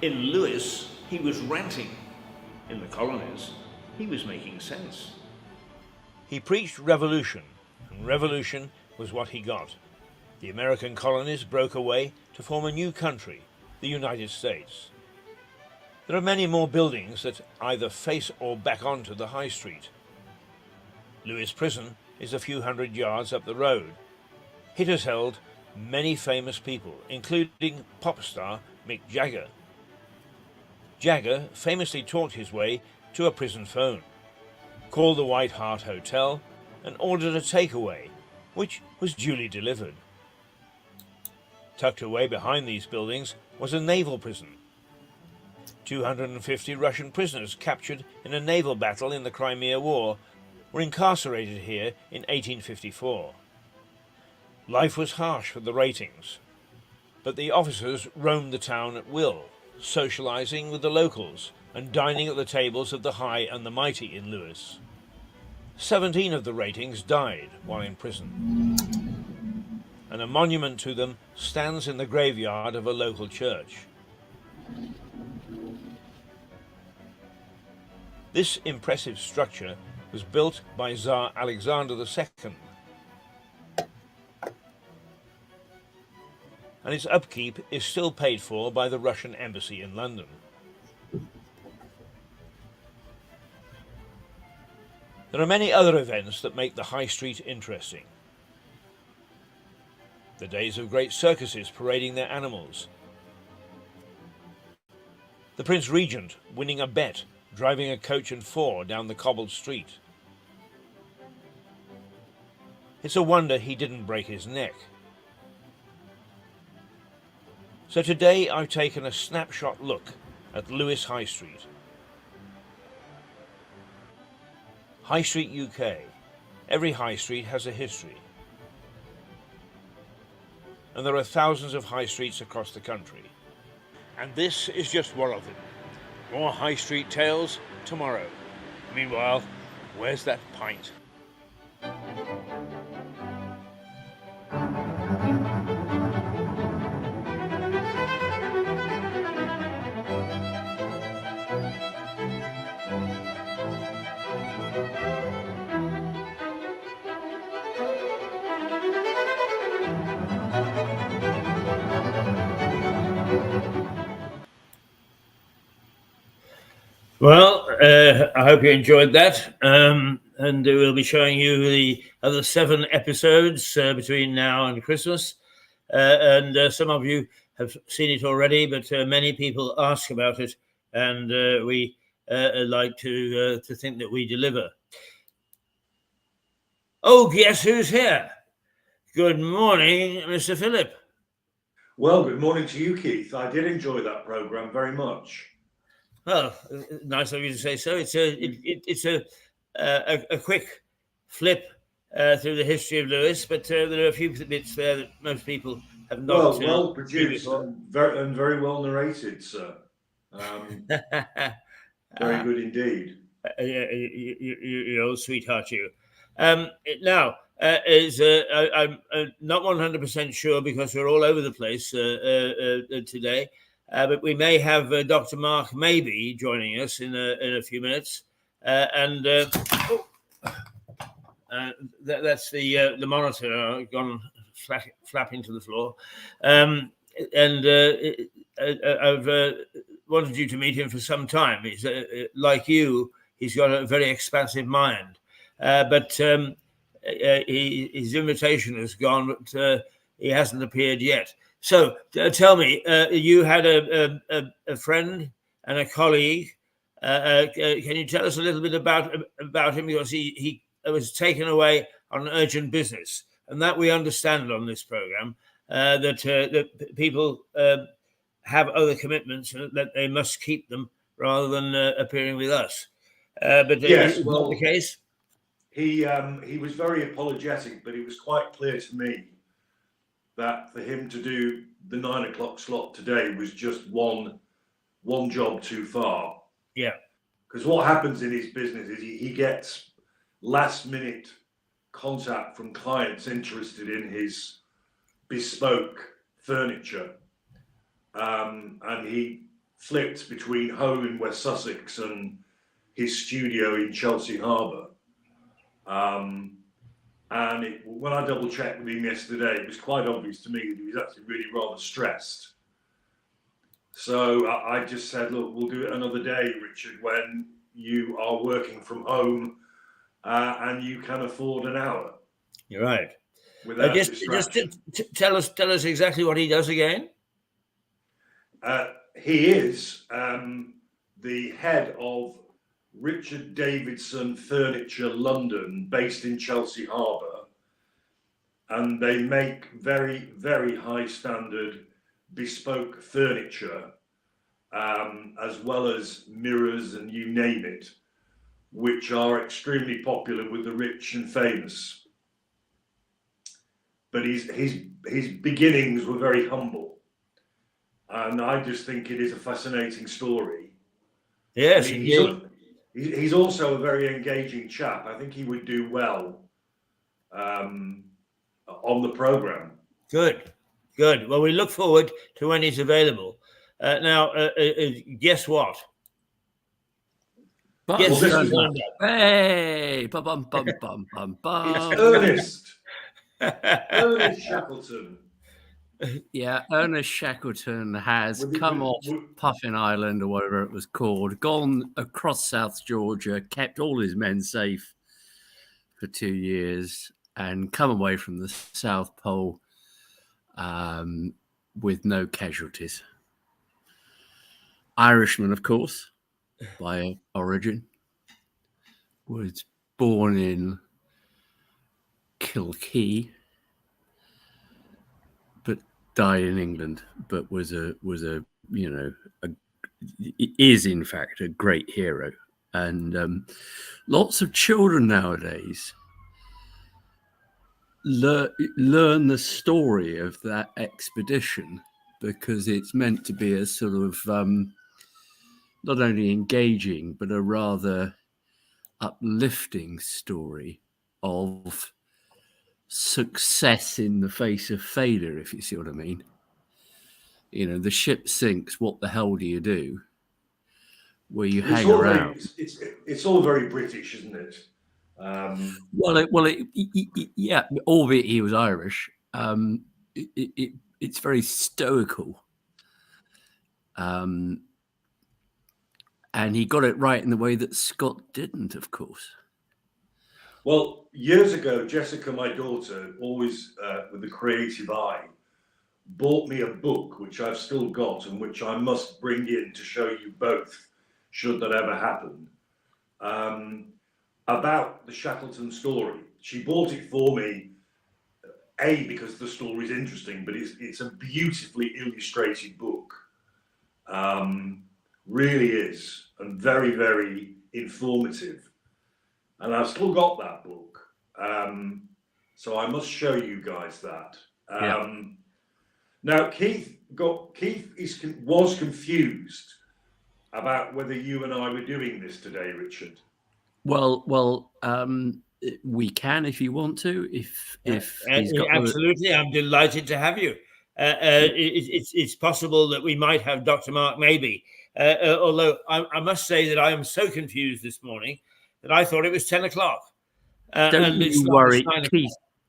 In Lewis, he was ranting. In the colonies, he was making sense. He preached revolution, and revolution was what he got. The American colonies broke away to form a new country, the United States. There are many more buildings that either face or back onto the high street. Lewis Prison is a few hundred yards up the road. It has held many famous people, including pop star Mick Jagger. Jagger famously talked his way to a prison phone, called the White Hart Hotel, and ordered a takeaway, which was duly delivered. Tucked away behind these buildings was a naval prison. 250 Russian prisoners captured in a naval battle in the Crimea War were incarcerated here in 1854. Life was harsh for the ratings, but the officers roamed the town at will, socializing with the locals and dining at the tables of the high and the mighty in Lewis. 17 of the ratings died while in prison, and a monument to them stands in the graveyard of a local church. This impressive structure was built by Tsar Alexander II, and its upkeep is still paid for by the Russian embassy in London. There are many other events that make the High Street interesting. The days of great circuses parading their animals. The Prince Regent winning a bet, driving a coach and four down the cobbled street. It's a wonder he didn't break his neck. So today I've taken a snapshot look at Lewis High Street. High Street UK. Every high street has a history. and there are thousands of high streets across the country. And this is just one of them. More high street tales tomorrow. Meanwhile, where's that pint? Well, I hope you enjoyed that. And we'll be showing you the other 7 episodes between now and Christmas. And some of you have seen it already, but many people ask about it, and we like to think that we deliver. Oh, guess who's here? Good morning, Mr. Philip. Well, good morning to you, Keith. I did enjoy that programme very much. Well, nice of you to say so. It's a quick flip through the history of Lewis, but there are a few bits there that most people have not. Well produced and very well narrated, sir. Very good indeed. You old sweetheart, you. Now, I'm not 100% sure because we're all over the place today. But we may have Dr. Mark Maybe joining us in a few minutes, that's the monitor gone flapping to the floor, and I've wanted you to meet him for some time. He's like you; he's got a very expansive mind, but his invitation has gone, but he hasn't appeared yet. So tell me, you had a friend and a colleague. Can you tell us a little bit about him? Because he was taken away on urgent business, and that we understand on this program, that people have other commitments and that they must keep them rather than appearing with us. But yes, is that the case? He was very apologetic, but it was quite clear to me that for him to do the 9 o'clock slot today was just one job too far. Yeah. Because what happens in his business is he gets last minute contact from clients interested in his bespoke furniture. And he flipped between home in West Sussex and his studio in Chelsea Harbour. And when I double checked with him yesterday, it was quite obvious to me that he was actually really rather stressed. So I just said, look, we'll do it another day, Richard, when you are working from home and you can afford an hour. You're right. Without just tell us exactly what he does again. He is the head of Richard Davidson Furniture London, based in Chelsea Harbour, and they make very, very high standard bespoke furniture, as well as mirrors and you name it, which are extremely popular with the rich and famous. But his beginnings were very humble, and I just think it is a fascinating story. Yes, He's also a very engaging chap. I think he would do well on the programme. Good. Well, we look forward to when he's available. Now, guess what? Guess hey, bum. It's Ernest. Ernest Shackleton. Yeah, Ernest Shackleton has come off Puffin Island or whatever it was called, gone across South Georgia, kept all his men safe for 2 years, and come away from the South Pole with no casualties. Irishman, of course, by origin, was born in Kilkee, but died in England, but is in fact a great hero. And lots of children nowadays learn the story of that expedition, because it's meant to be a sort of not only engaging but a rather uplifting story of success in the face of failure, if you see what I mean. You know, the ship sinks, what the hell do you do? Where you hang around. It's all very British, isn't it? Yeah, albeit he was Irish. It's very stoical. And he got it right in the way that Scott didn't, of course. Well, years ago, Jessica, my daughter, always with a creative eye, bought me a book which I've still got and which I must bring in to show you both, should that ever happen, about the Shackleton story. She bought it for me, because the story is interesting, but it's a beautifully illustrated book. Really is, and very, very informative. And I've still got that book. So I must show you guys that. Now, Keith was confused about whether you and I were doing this today, Richard. Well, we can if you want to. If he's got absolutely, I'm delighted to have you. It's possible that we might have Dr. Mark, maybe. Although I must say that I am so confused this morning that I thought it was 10 o'clock. Don't you worry,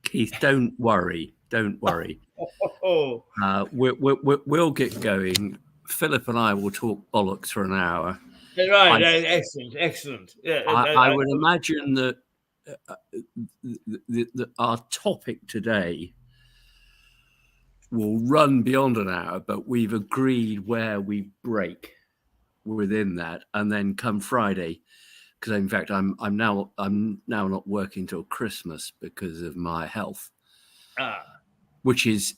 Keith. Don't worry. We'll get going. Philip and I will talk bollocks for an hour. Right, excellent. Yeah, I would imagine that our topic today will run beyond an hour, but we've agreed where we break within that, and then come Friday, because in fact I'm now not working till Christmas because of my health, which is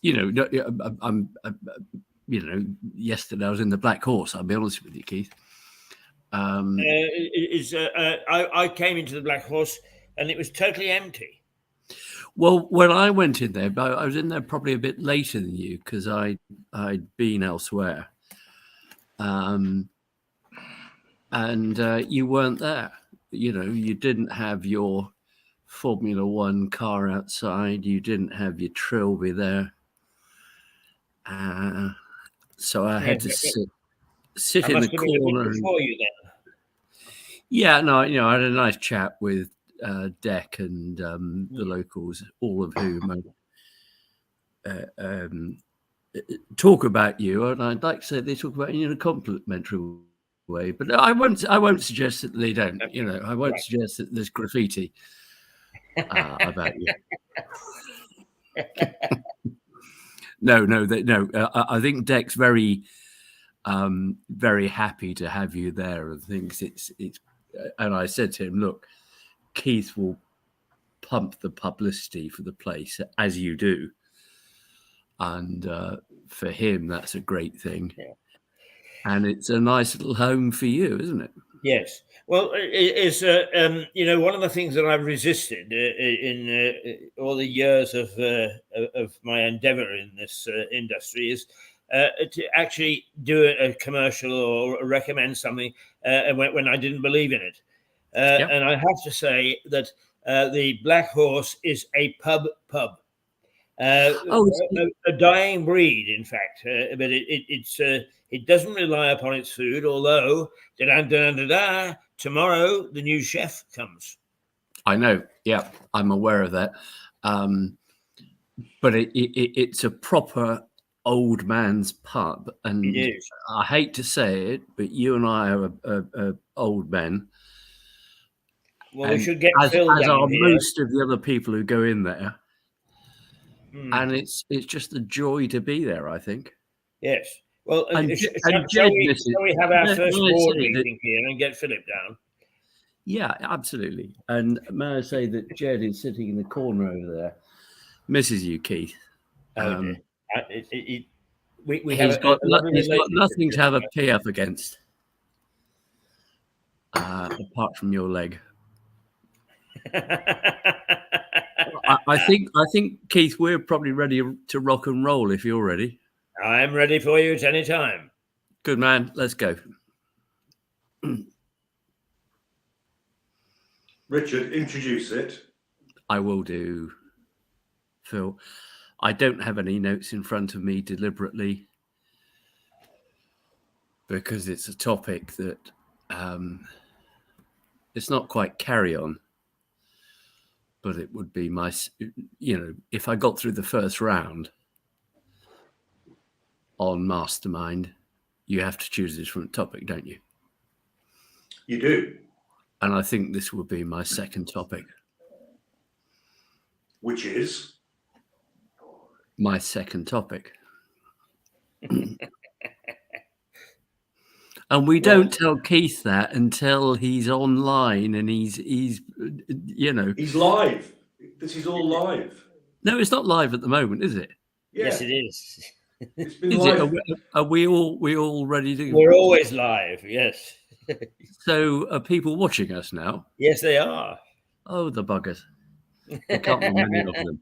I'm yesterday I was in the Black Horse. I'll be honest with you, Keith. I came into the Black Horse and it was totally empty. Well, when I went in there, I was in there probably a bit later than you because I'd been elsewhere. And you weren't there. You didn't have your Formula One car outside. You didn't have your Trilby there. So I had to sit in the corner. Before you then. Yeah, no, I had a nice chat with Deck and the locals, all of whom talk about you, and I'd like to say they talk about you in a complimentary way, but I won't suggest that they don't. I won't suggest that there's graffiti about you. No. I think Deck's very, very happy to have you there, and thinks it's. And I said to him, look, Keith will pump the publicity for the place, as you do. And for him, that's a great thing. Yeah. And it's a nice little home for you, isn't it? Yes. Well, it's one of the things that I've resisted in all the years of my endeavor in this industry is to actually do a commercial or recommend something when I didn't believe in it. And I have to say that the Black Horse is a pub. A dying breed, in fact, but it doesn't rely upon its food. Although tomorrow the new chef comes. I know, yeah, I'm aware of that. But it's a proper old man's pub, and it is. I hate to say it, but you and I are old men. Well, we should get as Phil are down here. Most of the other people who go in there. And it's just a joy to be there, I think. Yes. Well, shall we have our first board meeting here and get Philip down? Yeah, absolutely. And may I say that Jed is sitting in the corner over there, misses you, Keith. He's got nothing to have a pee up against, apart from your leg. I think Keith, we're probably ready to rock and roll if you're ready. I'm ready for you at any time. Good man. Let's go. Richard, introduce it. I will do, Phil. I don't have any notes in front of me deliberately because it's a topic that it's not quite carry on, but it would be my, if I got through the first round on Mastermind, you have to choose a different topic, don't you? You do. And I think this will be my second topic. Which is? My second topic. And we don't tell Keith that until he's online and he's He's live. This is all live. No, it's not live at the moment, is it? Yeah. Yes, it is. It's been Is live. it? Are we all ready to go? We're always live, yes. So are people watching us now? Yes, they are. Oh, the buggers. There can't be many of them.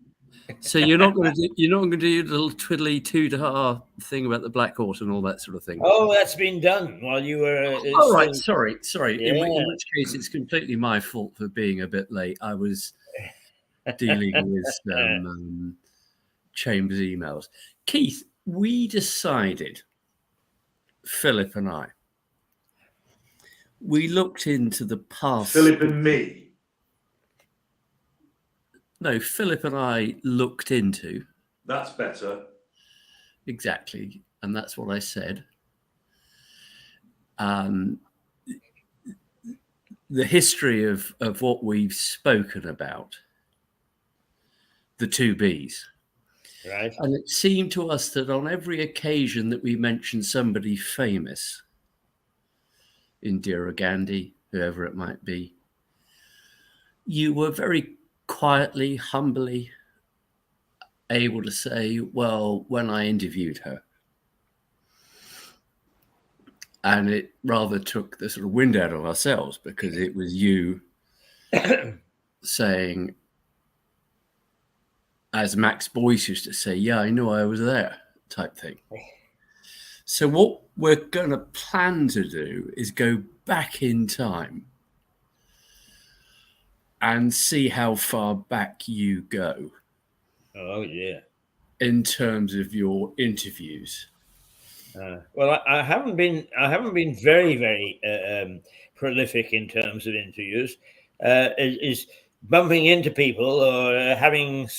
So you're not going to do the little twiddly two-to-ha thing about the black horse and all that sort of thing. Oh, that's been done while you were. All right, sorry. Yeah. In which case, it's completely my fault for being a bit late. I was dealing with Chambers emails. Keith, we decided, Philip and I, we looked into the past. Philip and me. No, Philip and I looked into. That's better. Exactly. And that's what I said. The history of what we've spoken about, the two Bs. Right. And it seemed to us that on every occasion that we mentioned somebody famous, Indira Gandhi, whoever it might be, you were very quietly, humbly able to say, well, when I interviewed her. And it rather took the sort of wind out of ourselves because it was you saying, as Max Boyce used to say, yeah, I know I was there, type thing. So what we're going to plan to do is go back in time and see how far back you go. Oh, yeah. In terms of your interviews. Well, I haven't been very, very prolific in terms of interviews. Is bumping into people or having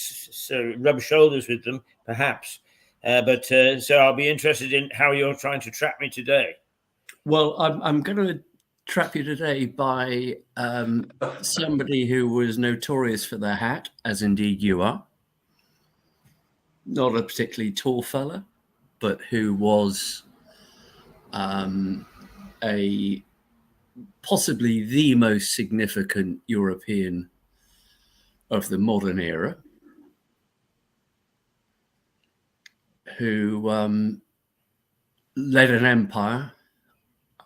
rub shoulders with them, perhaps. So I'll be interested in how you're trying to trap me today. Well, I'm going to trap you today by somebody who was notorious for their hat, as indeed you are. Not a particularly tall fella, but who was a possibly the most significant European of the modern era, who led an empire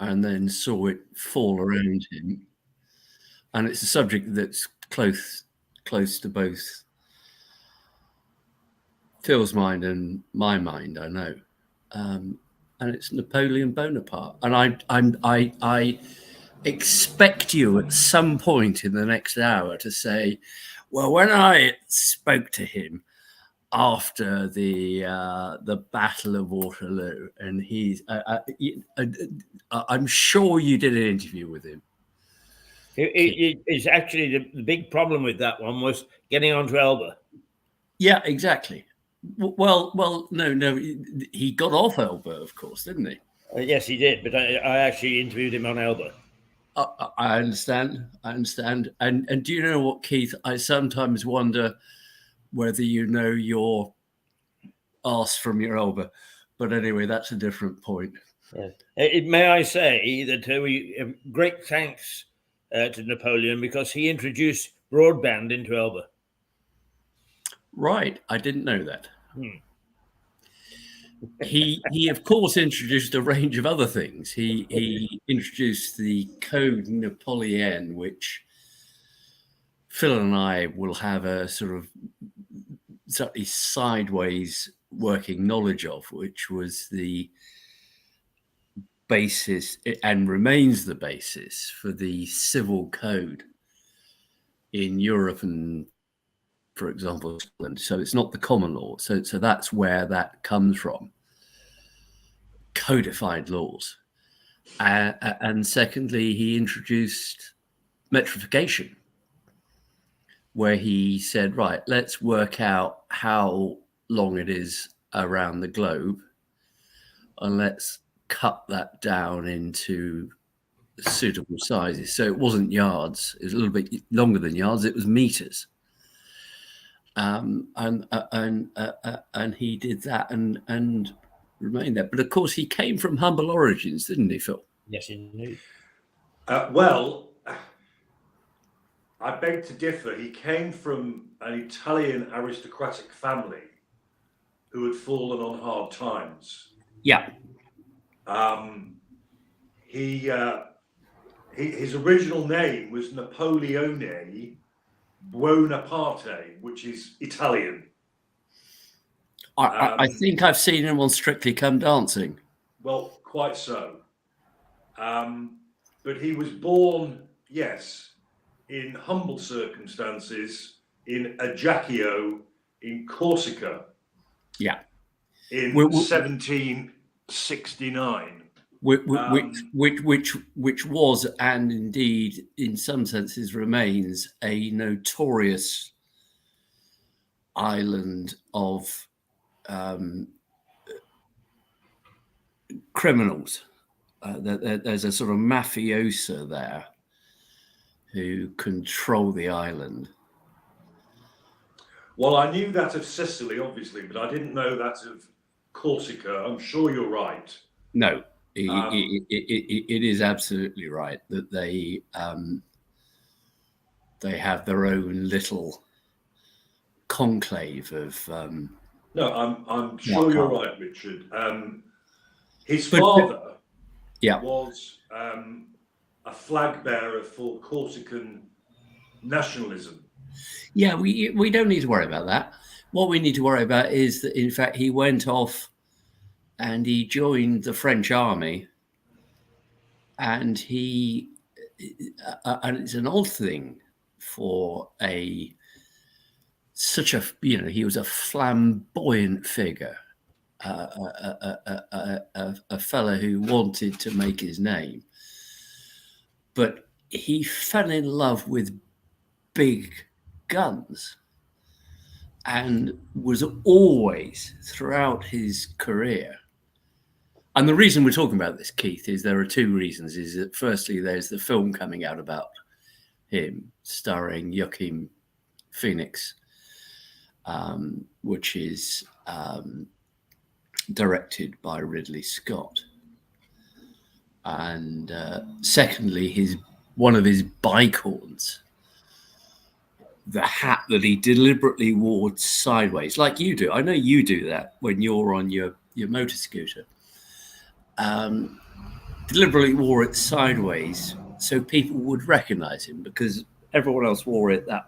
and then saw it fall around him. And it's a subject that's close to both Phil's mind and my mind, I know. And it's Napoleon Bonaparte. And I expect you at some point in the next hour to say, well, when I spoke to him after the Battle of Waterloo, and I'm sure you did an interview with him. It's actually the big problem with that one was getting onto Elba. Yeah, exactly. Well, no, he got off Elba, of course, didn't he? Yes, he did, but I actually interviewed him on Elba. I understand. And do you know what, Keith? I sometimes wonder whether you know your arse from your Elba. But anyway, that's a different point. Yes. May I say that we great thanks to Napoleon because he introduced broadband into Elba. Right, I didn't know that. He of course introduced a range of other things. He introduced the Code Napoléon, which Phil and I will have a sort of slightly sideways working knowledge of, which was the basis and remains the basis for the civil code in Europe and, for example, Scotland. So it's not the common law. So that's where that comes from. Codified laws. And secondly, he introduced metrification, where he said, right, let's work out how long it is around the globe, and let's cut that down into suitable sizes. So it wasn't yards, it was a little bit longer than yards, it was meters. And he did that and remained there. But of course, he came from humble origins, didn't he, Phil? Yes, indeed. Well, I beg to differ. He came from an Italian aristocratic family who had fallen on hard times. Yeah. His original name was Napoleone Buonaparte, which is Italian. I think I've seen him on Strictly Come Dancing. Well, quite so. But he was born, yes, in humble circumstances in Ajaccio in Corsica. Yeah. In 1769. Which was, and indeed in some senses remains, a notorious island of criminals. There's a sort of mafiosa there who control the island. Well, I knew that of Sicily, obviously, but I didn't know that of Corsica. I'm sure you're right. No, it is absolutely right that they have their own little conclave of. No, I'm sure you're right, Richard. His father was a flag bearer for Corsican nationalism. Yeah, we don't need to worry about that. What we need to worry about is that, in fact, he went off and he joined the French army, and and it's an odd thing for he was a flamboyant figure, a fellow who wanted to make his name, but he fell in love with big guns and was always, throughout his career. And the reason we're talking about this, Keith, is there are two reasons. Is that firstly, there's the film coming out about him, starring Joaquin Phoenix, which is directed by Ridley Scott. And secondly, one of his bicorns, the hat that he deliberately wore sideways, like you do. I know you do that when you're on your motor scooter. Deliberately wore it sideways so people would recognize him, because everyone else wore it that,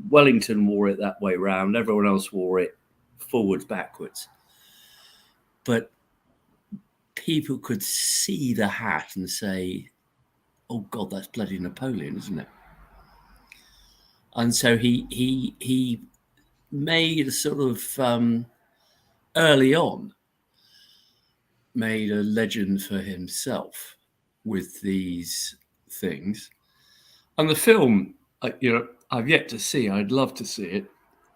Wellington wore it that way round. Everyone else wore it forwards, backwards. But people could see the hat and say, oh God, that's bloody Napoleon, isn't it? And so he made a sort of early on made a legend for himself with these things. And the film, I've yet to see. I'd love to see it,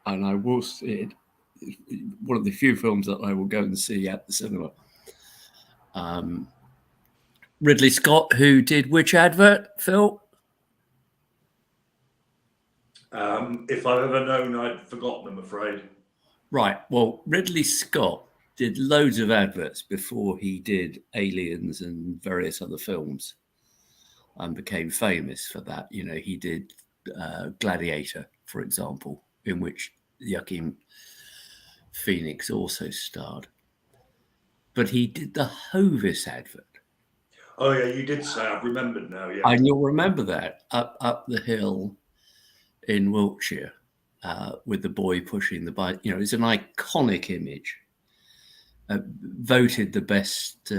and I will see it. It's one of the few films that I will go and see at the cinema. Ridley Scott, who did which advert, Phil? If I've ever known, I'd forgotten, I'm afraid. Right. Well, Ridley Scott did loads of adverts before he did Aliens and various other films, and became famous for that. He did Gladiator, for example, in which Joaquin Phoenix also starred. But he did the Hovis advert. Oh yeah, you did say. I've remembered now. Yeah. And you'll remember that up the hill in Wiltshire with the boy pushing the bike. You know, it's an iconic image. Voted the best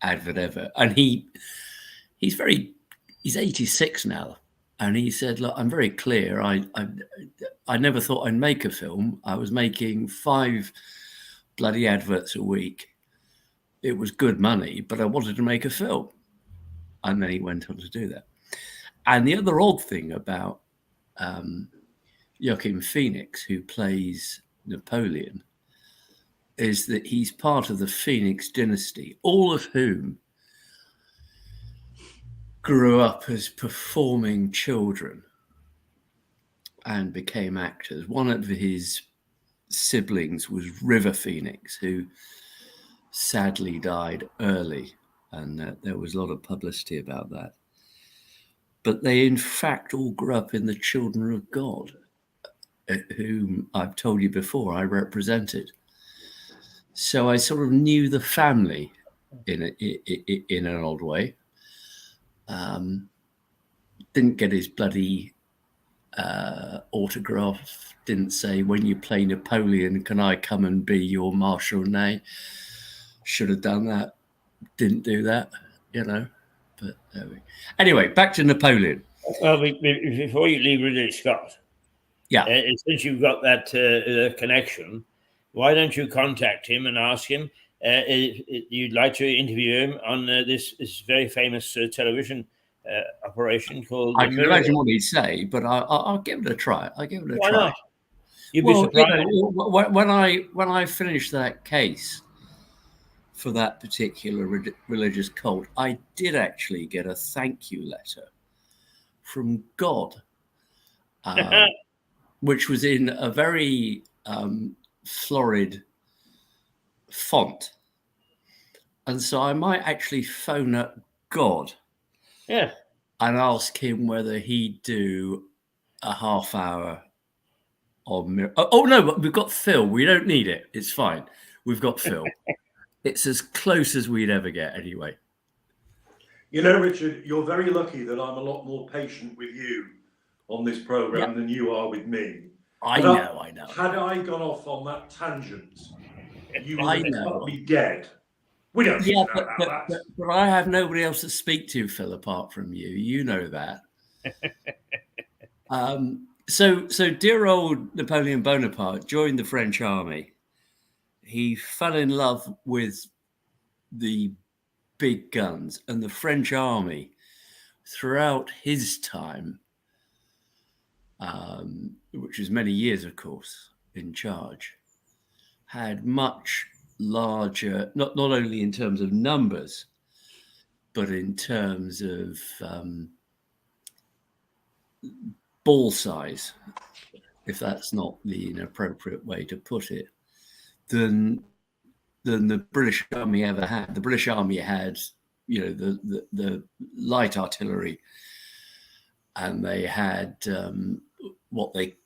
advert ever, and he's 86 now, and he said, "Look, I'm very clear. I never thought I'd make a film. I was making 5 bloody adverts a week. It was good money, but I wanted to make a film." And then he went on to do that. And the other odd thing about Joaquin Phoenix, who plays Napoleon, is that he's part of the Phoenix dynasty, all of whom grew up as performing children and became actors. One of his siblings was River Phoenix, who sadly died early, and there was a lot of publicity about that. But they, in fact, all grew up in the Children of God, whom I've told you before I represented. So I sort of knew the family in an odd way. Didn't get his bloody autograph. Didn't say, "When you play Napoleon, can I come and be your Marshal Ney?" Should have done that. Didn't do that, you know. But anyway, back to Napoleon. Well, before you leave Ridley Scott, yeah, since you've got that connection, why don't you contact him and ask him if you'd like to interview him on this very famous television operation called... I can imagine what he'd say, but I'll give it a try. I'll give it a Why try. Not? You'd be surprised. You know, when I finished that case for that particular religious cult, I did actually get a thank you letter from God, which was in a very florid font. And so I might actually phone up God and ask him whether he'd do a half hour on... Oh, no, we've got Phil. We don't need it. It's fine. We've got Phil. It's as close as we'd ever get anyway. You know, Richard, you're very lucky that I'm a lot more patient with you on this program than you are with me. I know. Had I gone off on that tangent, you would have cut me dead. We don't need to know about that. But I have nobody else to speak to, Phil, apart from you. You know that. So dear old Napoleon Bonaparte joined the French army. He fell in love with the big guns, and the French army throughout his time, which was many years, of course, in charge, had much larger, not only in terms of numbers, but in terms of ball size, if that's not the inappropriate way to put it, than the British Army ever had. The British Army had, you know, the light artillery, and they had what they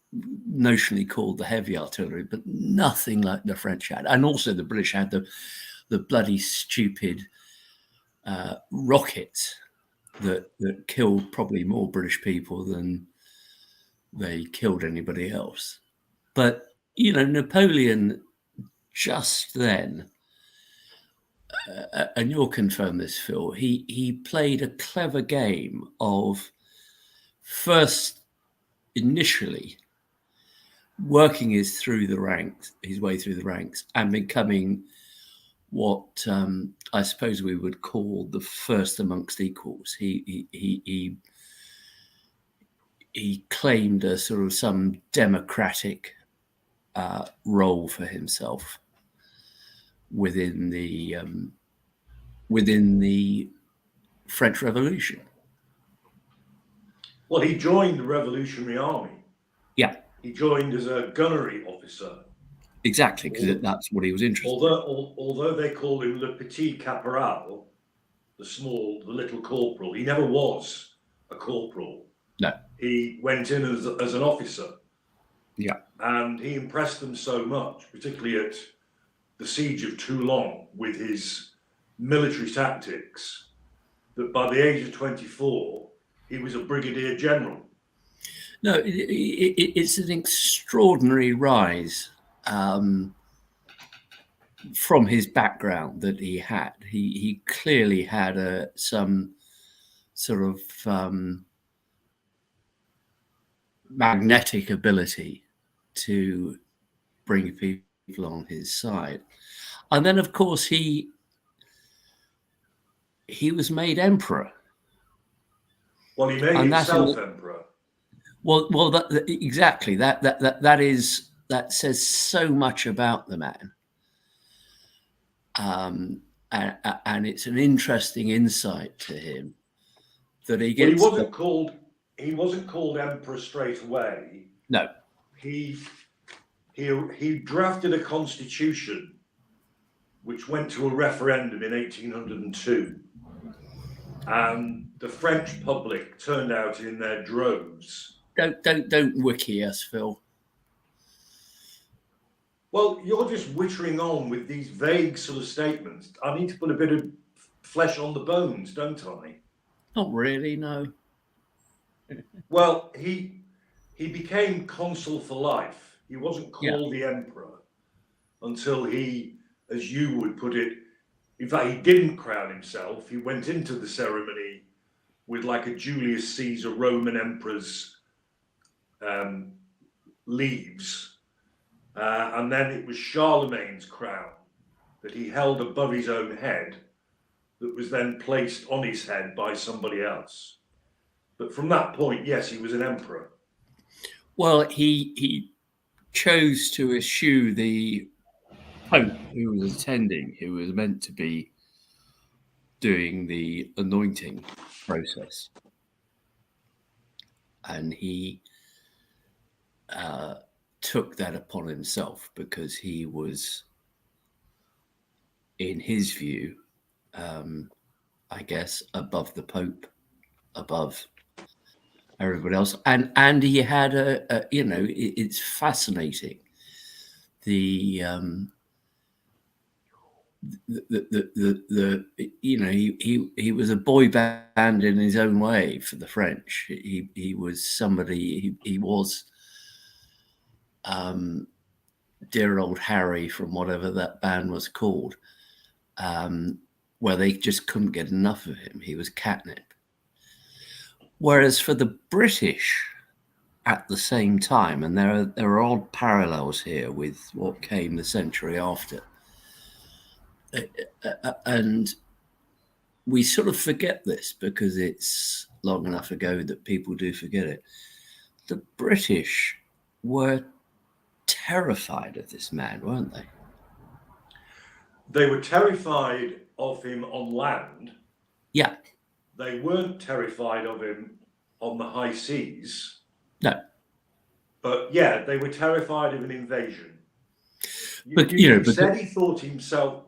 notionally called the heavy artillery, but nothing like the French had. And also the British had the bloody stupid rockets that killed probably more British people than they killed anybody else. But, you know, Napoleon just then, and you'll confirm this, Phil, he played a clever game of first initially working his way through the ranks and becoming what I suppose we would call the first amongst equals. He claimed a sort of some democratic role for himself within the French Revolution. Well, he joined the Revolutionary Army. Yeah. He joined as a gunnery officer. Exactly, because that's what he was interested in. Although they called him Le Petit Caporal, the little corporal, he never was a corporal. No. He went in as an officer. Yeah. And he impressed them so much, particularly at the siege of Toulon, with his military tactics, that by the age of 24, he was a brigadier general. No, it's an extraordinary rise from his background that he had. He clearly had some sort of magnetic ability to bring people on his side. And then, of course, he was made emperor. Well, he made himself emperor. Well, exactly. That says so much about the man. And it's an interesting insight to him that he gets. Well, he wasn't called emperor straight away. No. He drafted a constitution which went to a referendum in 1802, and the French public turned out in their droves. Don't wiki us, Phil. Well, you're just wittering on with these vague sort of statements. I need to put a bit of flesh on the bones, don't I? Not really, no. Well, he became consul for life. He wasn't called the emperor until he, as you would put it, in fact, he didn't crown himself. He went into the ceremony with like a Julius Caesar Roman emperor's leaves. And then it was Charlemagne's crown that he held above his own head that was then placed on his head by somebody else. But from that point, yes, he was an emperor. Well, he chose to eschew the Pope who was attending, who was meant to be doing the anointing process. And he took that upon himself because he was, in his view, I guess, above the Pope, above everybody else. And he had it's fascinating. He was a boy band in his own way for the French. He was somebody. He was dear old Harry from whatever that band was called, where they just couldn't get enough of him. He was catnip. Whereas for the British, at the same time, and there are odd parallels here with what came the century after. And we sort of forget this because it's long enough ago that people do forget it. The British were terrified of this man, weren't they? They were terrified of him on land. Yeah. They weren't terrified of him on the high seas. No. But yeah, they were terrified of an invasion. But you said he thought himself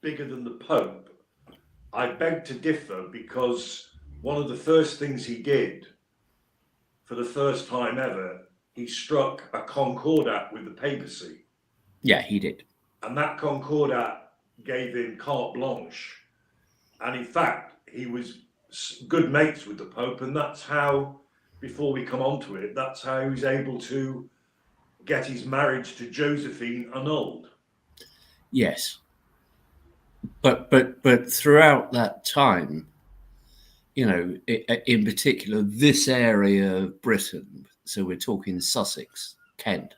bigger than the Pope. I beg to differ, because one of the first things he did, for the first time ever, he struck a concordat with the papacy. Yeah, he did. And that concordat gave him carte blanche. And in fact, he was good mates with the Pope, and that's how, before we come on to it, that's how he was able to get his marriage to Josephine annulled. Yes. But throughout that time, in particular, this area of Britain, so we're talking Sussex, Kent,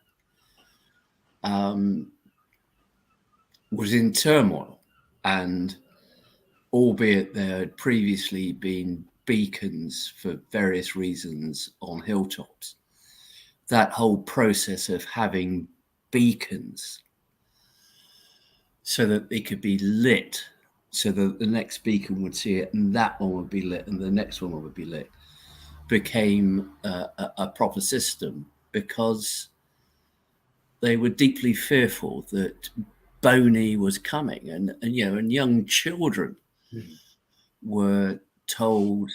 was in turmoil. And albeit there had previously been beacons for various reasons on hilltops, that whole process of having beacons so that they could be lit, so that the next beacon would see it and that one would be lit and the next one would be lit, became a proper system, because they were deeply fearful that Boney was coming, and young children were told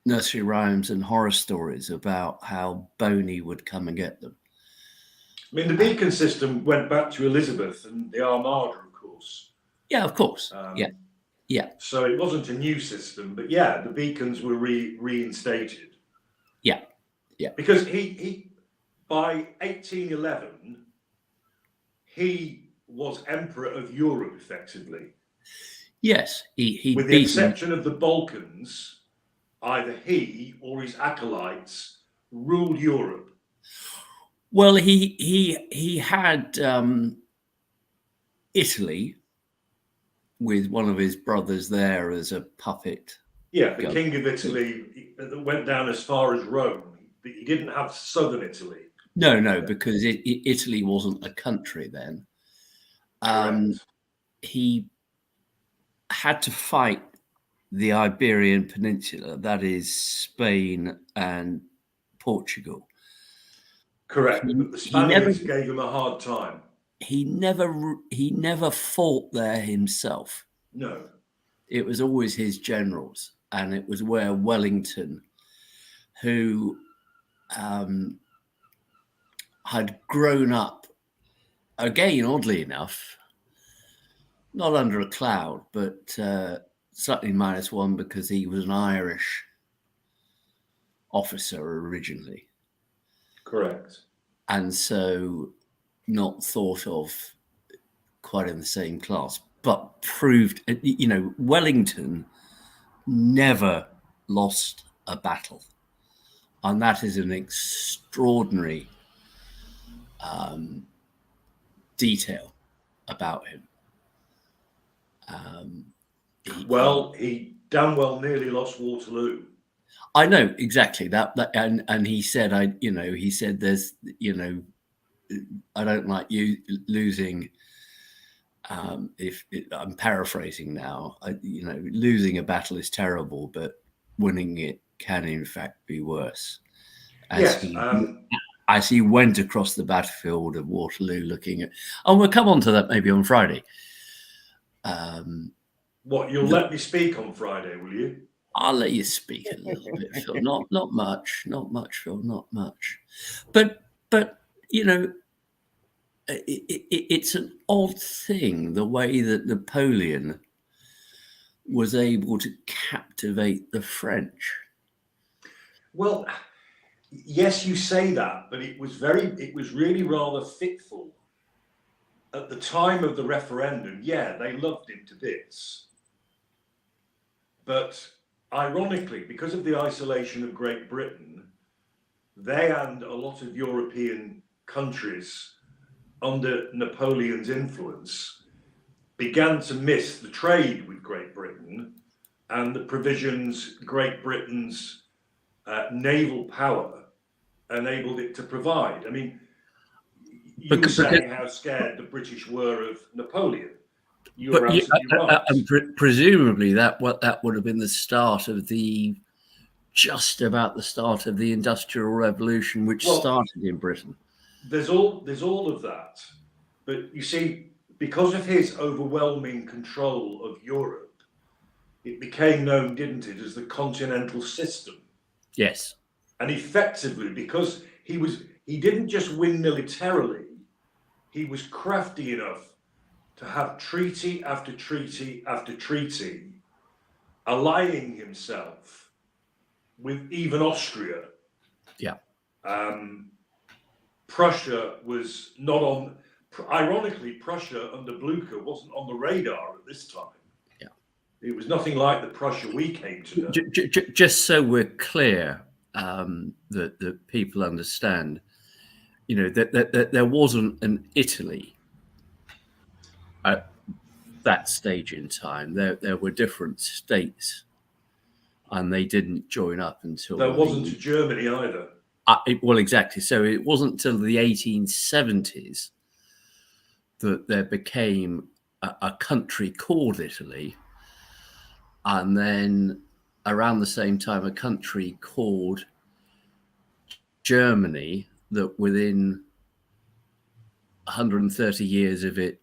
nursery rhymes and horror stories about how Boney would come and get them. I mean, the beacon system went back to Elizabeth and the Armada, of course. Yeah, of course. Yeah. Yeah. So it wasn't a new system, but yeah, the beacons were reinstated. Yeah. Yeah. Because he by 1811, he was emperor of Europe effectively. Yes, he with the exception of the Balkans, either he or his acolytes ruled Europe. Well, he had Italy with one of his brothers there as a puppet. Yeah, the king of Italy went down as far as Rome, but he didn't have southern Italy. No, because Italy wasn't a country then. He had to fight the Iberian Peninsula, that is Spain and Portugal. Correct, but the Spaniards gave him a hard time. He never fought there himself. No. It was always his generals, and it was where Wellington, who had grown up, again, oddly enough, not under a cloud, but slightly -1 because he was an Irish officer originally. Correct. And so not thought of quite in the same class, but proved, Wellington never lost a battle. And that is an extraordinary detail about him. He damn well nearly lost Waterloo. I know exactly that, and he said, he said, there's, I don't like you losing. If I'm paraphrasing now, losing a battle is terrible, but winning it can in fact be worse. As he went across the battlefield of Waterloo, looking at, we'll come on to that maybe on Friday. You'll let me speak on Friday, will you? I'll let you speak a little bit, Phil. Not much, Phil. Not much. But it's an odd thing the way that Napoleon was able to captivate the French. Well, yes, you say that, but it was really rather fitful. At the time of the referendum, yeah, they loved him to bits. But ironically, because of the isolation of Great Britain, they and a lot of European countries under Napoleon's influence began to miss the trade with Great Britain and the provisions Great Britain's naval power enabled it to provide. I mean, you were saying how scared the British were of Napoleon. You were absolutely right. And presumably that would have been the start of just about the start of the Industrial Revolution, which started in Britain. There's all of that, but you see, because of his overwhelming control of Europe, it became known, didn't it, as the continental system. Yes. And effectively, because he didn't just win militarily, he was crafty enough to have treaty after treaty after treaty, allying himself with even Austria. Yeah. Prussia was not on. Ironically, Prussia under Blucher wasn't on the radar at this time. Yeah. It was nothing like the Prussia we came to know. Just so we're clear, that people understand, that there wasn't an Italy at that stage in time. There were different states, and they didn't join up until there wasn't a Germany either. Well, exactly. So it wasn't until the 1870s that there became a country called Italy, and then around the same time a country called Germany, that within 130 years of it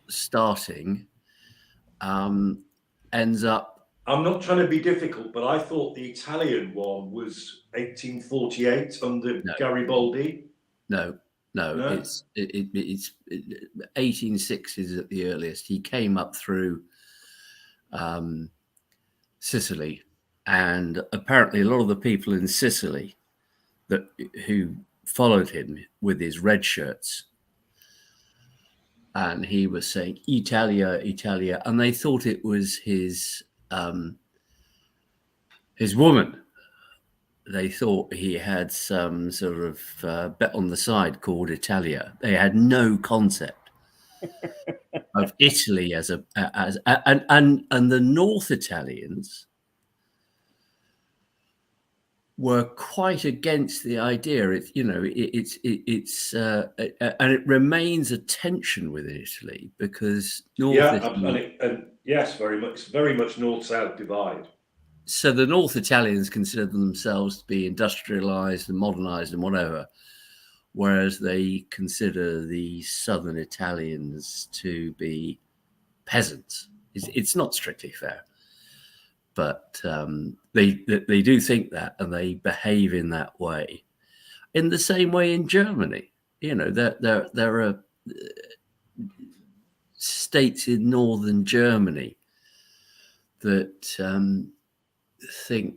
starting ends up. I'm not trying to be difficult, but I thought the Italian one was 1848 under Garibaldi. No. It's 1860s at the earliest. He came up through Sicily, and apparently a lot of the people in Sicily who followed him with his red shirts, and he was saying Italia, Italia, and they thought it was his woman. They thought he had some sort of bet on the side called Italia. They had no concept of Italy and the North Italians were quite against the idea. It's and it remains a tension within Italy because Italy, and yes, very much north-south divide. So the North Italians consider themselves to be industrialized and modernized and whatever, whereas they consider the Southern Italians to be peasants. It's not strictly fair, but they do think that, and they behave in that way. In the same way in Germany, there are states in northern Germany that think,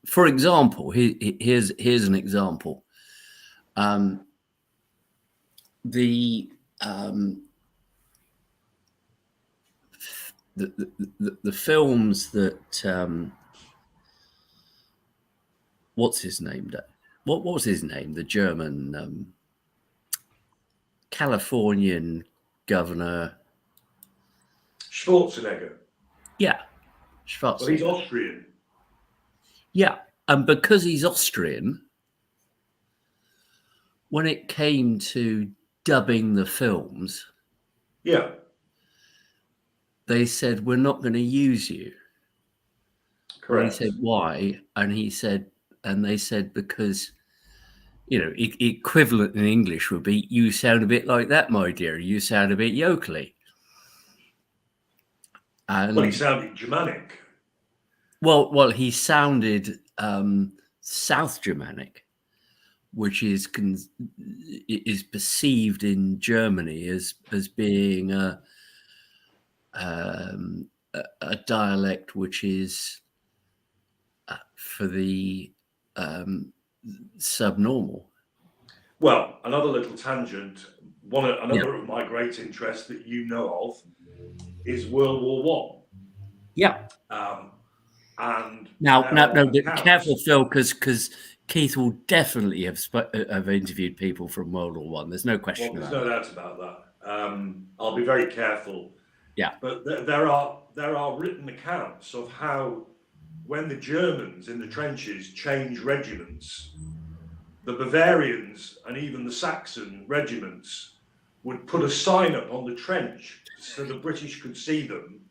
for example, here's an example. The films that what's his name? What was his name? The German Californian governor Schwarzenegger. Yeah, Schwarzenegger. Well, he's Austrian. Yeah, and because he's Austrian, when it came to dubbing the films, they said, we're not going to use you. Correct. And he said, why? And they said, because, equivalent in English would be, you sound a bit like that, my dear. You sound a bit yokely. Well, he sounded Germanic. Well, he sounded South Germanic, which is perceived in Germany as being a dialect which is for the subnormal. Well, another little tangent. Another of my great interests that you know of is World War I. Yeah. And now, careful, Phil, because Keith will definitely have interviewed people from World War One. There's no question. There's no doubt about that. I'll be very careful. Yeah. But there are written accounts of how, when the Germans in the trenches changed regiments, the Bavarians and even the Saxon regiments would put a sign up on the trench so the British could see them,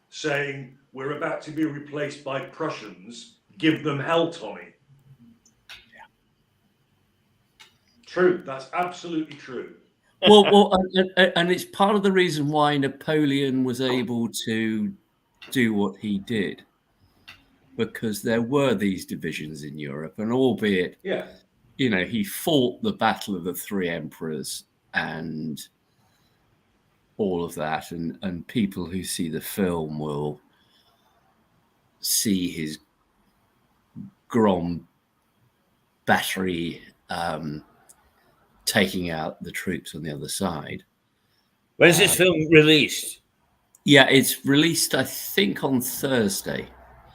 saying, we're about to be replaced by Prussians, give them hell, Tommy. Yeah. True, that's absolutely true. Well, and it's part of the reason why Napoleon was able to do what he did, because there were these divisions in Europe, and albeit, he fought the Battle of the Three Emperors and all of that, and people who see the film will see his Grom battery taking out the troops on the other side. When is this film released? Yeah, it's released, I think, on Thursday.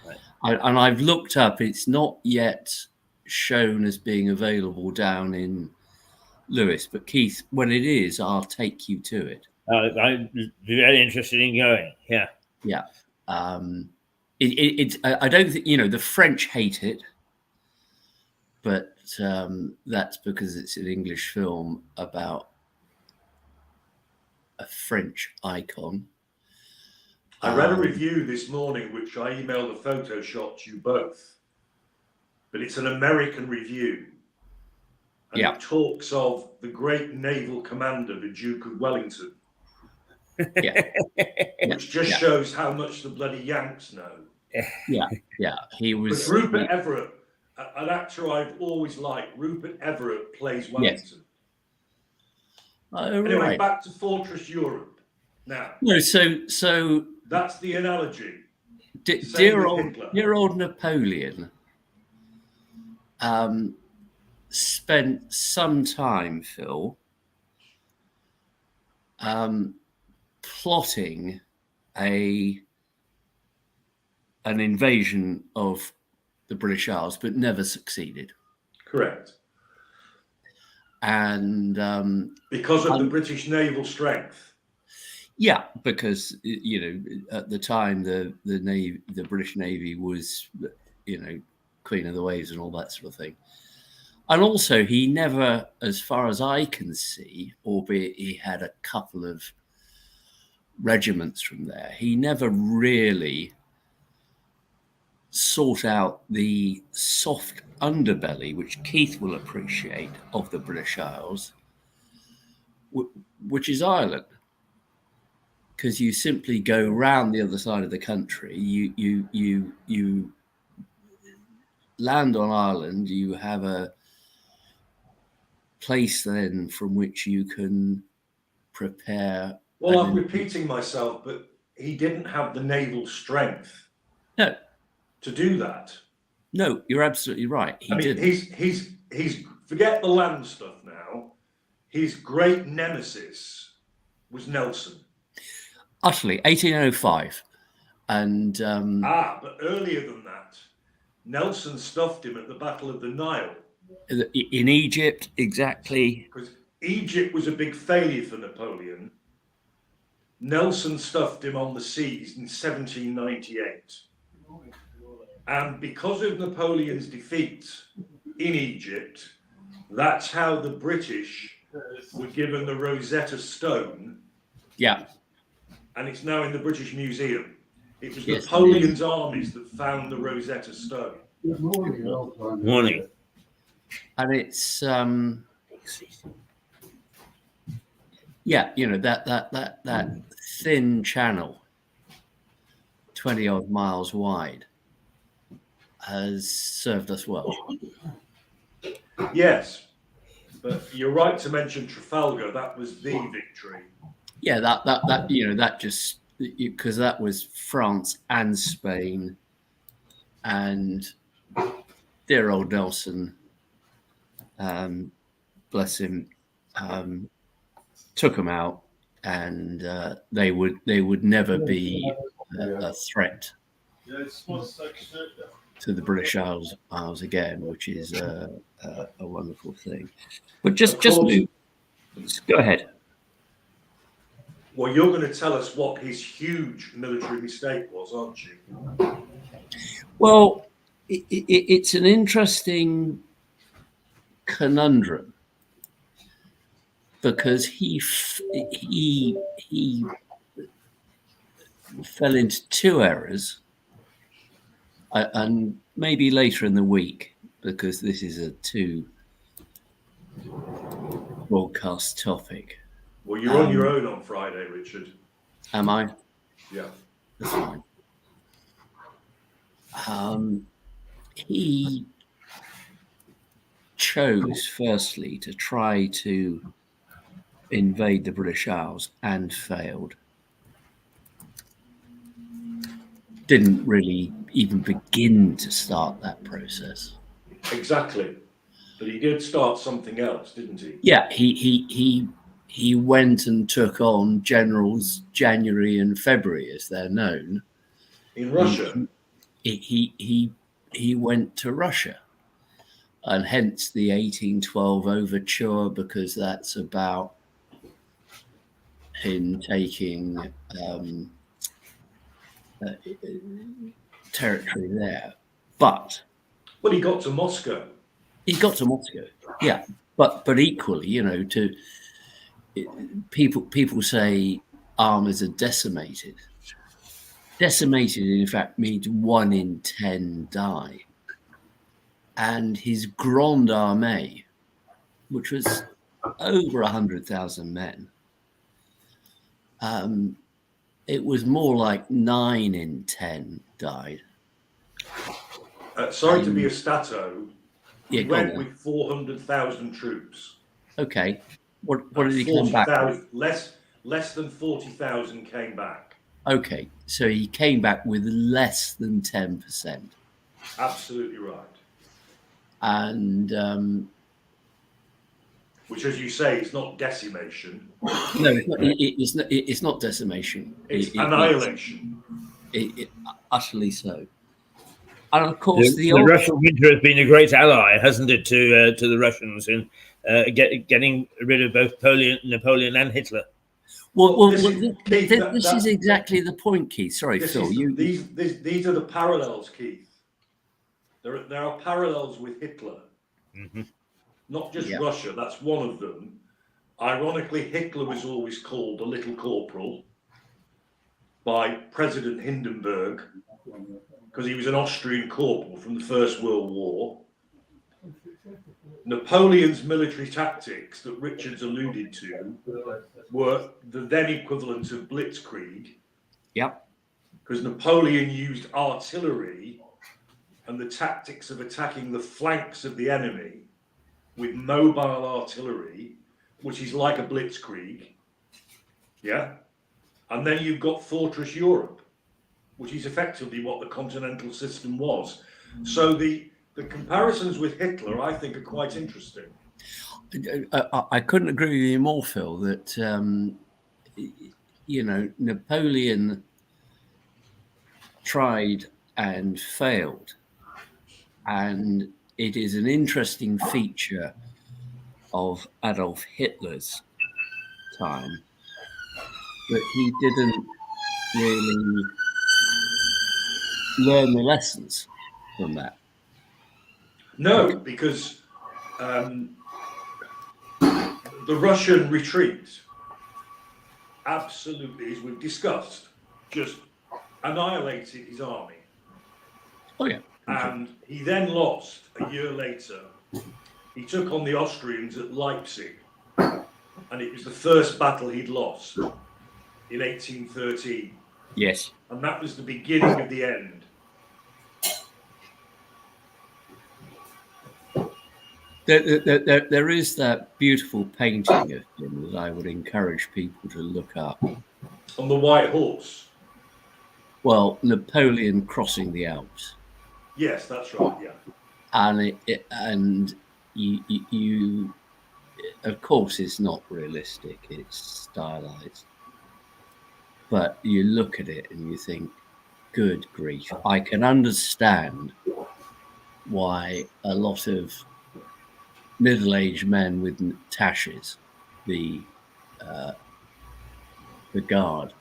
Right. And I've looked up, it's not yet shown as being available down in Lewis. But Keith, when it is, I'll take you to it. I'd be very interested in going. Yeah. Yeah. I don't think, the French hate it, but that's because it's an English film about a French icon. I read a review this morning, which I emailed a Photoshop to you both, but it's an American review. And it talks of the great naval commander, the Duke of Wellington. Which just shows how much the bloody Yanks know. Yeah. He was. But Rupert Everett, an actor I've always liked, Rupert Everett plays Wellington. Yes. Anyway, back to Fortress Europe. Now, No, so that's the analogy. dear old Napoleon spent some time, Phil, plotting an invasion of the British Isles, but never succeeded. Correct. And because of the British naval strength. Yeah, because at the time the British Navy was queen of the waves and all that sort of thing. And also, he never, as far as I can see, albeit he had a couple of regiments from there, he never really sought out the soft underbelly, which Keith will appreciate, of the British Isles, which is Ireland. Because you simply go round the other side of the country, you land on Ireland, you have a place then from which you can prepare. Well, I'm repeating myself, but he didn't have the naval strength. No. To do that. No, you're absolutely right. He didn't. He's forget the land stuff now. His great nemesis was Nelson. Utterly, 1805. And but earlier than that, Nelson stuffed him at the Battle of the Nile. In Egypt, exactly. Because Egypt was a big failure for Napoleon. Nelson stuffed him on the seas in 1798. And because of Napoleon's defeat in Egypt, that's how the British were given the Rosetta Stone. Yeah. And it's now in the British Museum. It was Napoleon's armies that found the Rosetta Stone. Good morning. Morning. And it's that thin channel, 20 odd miles wide, has served us well. Yes, but you're right to mention Trafalgar. That was the victory. Yeah, that just because that was France and Spain, and dear old Nelson, bless him, took them out, and they would never be a threat to the British Isles again, which is a wonderful thing. But just move. Go ahead. Well, you're going to tell us what his huge military mistake was, aren't you? Well, it's an interesting conundrum because he fell into two errors. And maybe later in the week, because this is a two broadcast topic. Well, you're on your own on Friday, Richard. Am I? Yeah. That's fine. He chose, firstly, to try to invade the British Isles and failed. Didn't really even begin to start that process. Exactly. But he did start something else, didn't he? Yeah, he went and took on generals January and February, as they're known. In Russia? He went to Russia. And hence the 1812 overture, because that's about him taking territory there. But well, he got to Moscow. He got to Moscow, yeah. But equally, people say armies are decimated. Decimated, in fact, means 1 in 10 die. And his Grande Armée, which was over 100,000 men, it was more like 9 in 10 died. Sorry to be a stato. He went on. with 400,000 troops. Okay. What did he come back with? Less than 40,000 came back. Okay, so he came back with less than 10%. Absolutely right. And which, as you say, is not decimation. no, it's not decimation. It's annihilation. Utterly so. And of course, the Russian winter has been a great ally, hasn't it, to the Russians in getting rid of both Napoleon and Hitler. Well, this is exactly the point, Keith. Sorry, Phil. These are the parallels, Keith. There are parallels with Hitler. Mm-hmm. Not just Russia, that's one of them. Ironically, Hitler was always called the Little Corporal by President Hindenburg because he was an Austrian corporal from the First World War. Napoleon's military tactics that Richard's alluded to were the then equivalent of blitzkrieg. Yep. Because Napoleon used artillery and the tactics of attacking the flanks of the enemy with mobile artillery, which is like a blitzkrieg. Yeah? And then you've got Fortress Europe, which is effectively what the continental system was. So the comparisons with Hitler, I think, are quite interesting. I couldn't agree with you more, Phil, that, Napoleon tried and failed. And it is an interesting feature of Adolf Hitler's time that he didn't really learn the lessons from that. No, because the Russian retreat absolutely, as we've discussed, just annihilated his army. Oh, yeah. And he then lost a year later. He took on the Austrians at Leipzig, and it was the first battle he'd lost in 1813. Yes. And that was the beginning of the end. There is that beautiful painting of him that I would encourage people to look up. On the White Horse? Well, Napoleon crossing the Alps. Yes, that's right, yeah. And you of course, it's not realistic, it's stylized. But you look at it and you think, good grief, I can understand why a lot of middle-aged men with tashes, the guard,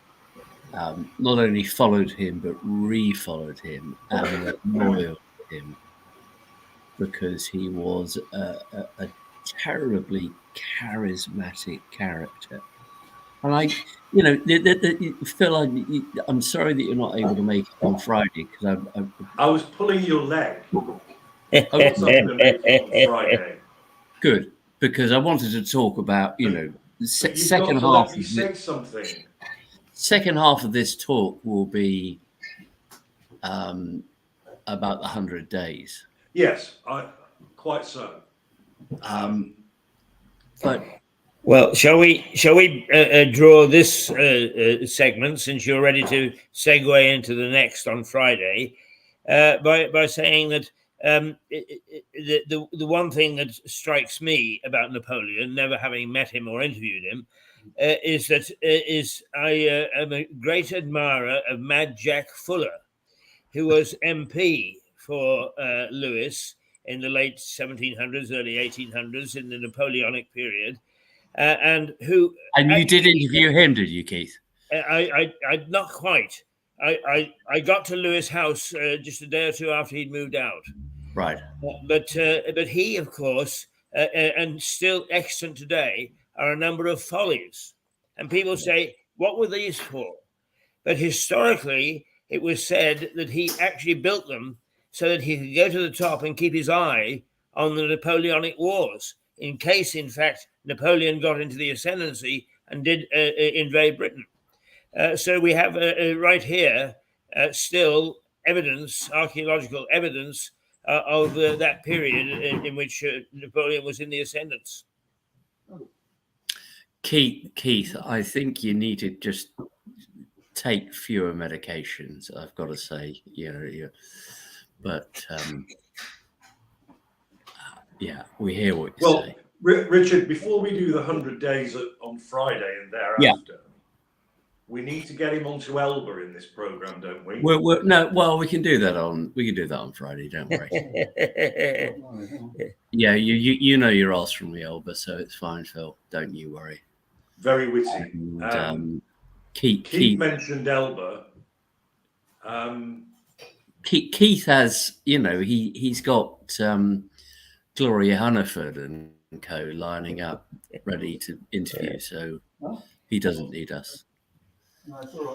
not only followed him but re-followed him and were loyal to him because he was a terribly charismatic character. And Phil, I'm sorry that you're not able to make it on Friday because I was pulling your leg. I was going to make it on Friday. Good, because I wanted to talk about, second half. Say something. Second half of this talk will be about the 100 days. Yes, quite so. But well, shall we draw this segment, since you're ready to segue into the next on Friday, by saying that the one thing that strikes me about Napoleon, never having met him or interviewed him, is that I am a great admirer of Mad Jack Fuller, who was MP for Lewis in the late 1700s, early 1800s, in the Napoleonic period, and who. And you did interview him, did you, Keith? I not quite. I got to Lewis' house just a day or two after he'd moved out. Right. But he, of course, and still extant today, are a number of follies. And people say, what were these for? But historically, it was said that he actually built them so that he could go to the top and keep his eye on the Napoleonic Wars, in case, in fact, Napoleon got into the ascendancy and did invade Britain. So we have right here still evidence, archaeological evidence, of that period in which Napoleon was in the ascendance. Keith, I think you need to just take fewer medications. I've got to say, but yeah, we hear what you say. Richard, before we do the 100 days on Friday and thereafter, we need to get him onto Elba in this program, don't we? We can do that on Friday. Don't worry. Yeah, you know your ass from the Elba, so it's fine, Phil. Don't you worry. Very witty. And, Keith mentioned Elba. Keith has, he's got Gloria Hunniford and co lining up, ready to interview, so he doesn't need us.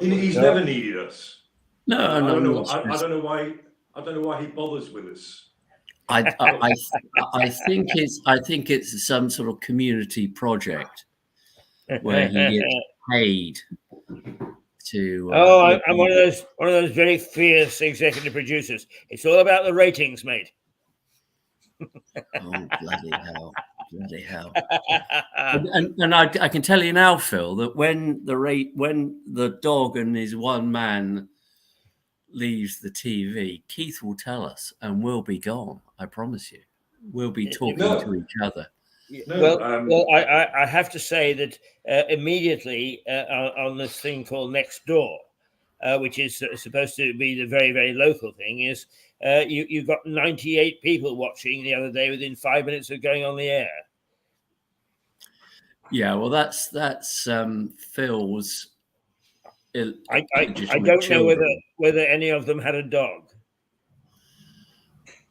He's never needed us. No, I don't know why he bothers with us. I think it's some sort of community project where he gets paid to. I'm one of those very fierce executive producers. It's all about the ratings, mate. Oh, bloody hell! And I can tell you now, Phil, that when the dog and his one man leaves the TV, Keith will tell us, and we'll be gone. I promise you, we'll be talking to each other. I have to say that immediately on this thing called Next Door, which is supposed to be the very, very local thing, is you got 98 people watching the other day within 5 minutes of going on the air. Yeah, well, that's Phil's. I don't know whether any of them had a dog.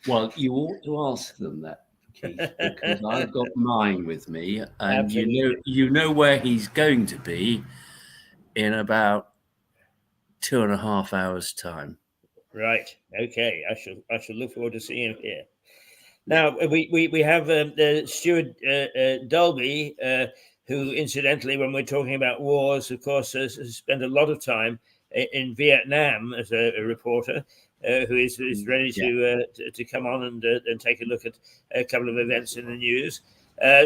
Well, you ought to ask them that, Keith, because I've got mine with me, and you know where he's going to be in about 2.5 hours' time. Right. Okay. I shall look forward to seeing him here. Now we have Stuart Dolby, who, incidentally, when we're talking about wars, of course, has spent a lot of time in Vietnam as a reporter, who is ready to come on and take a look at a couple of events in the news.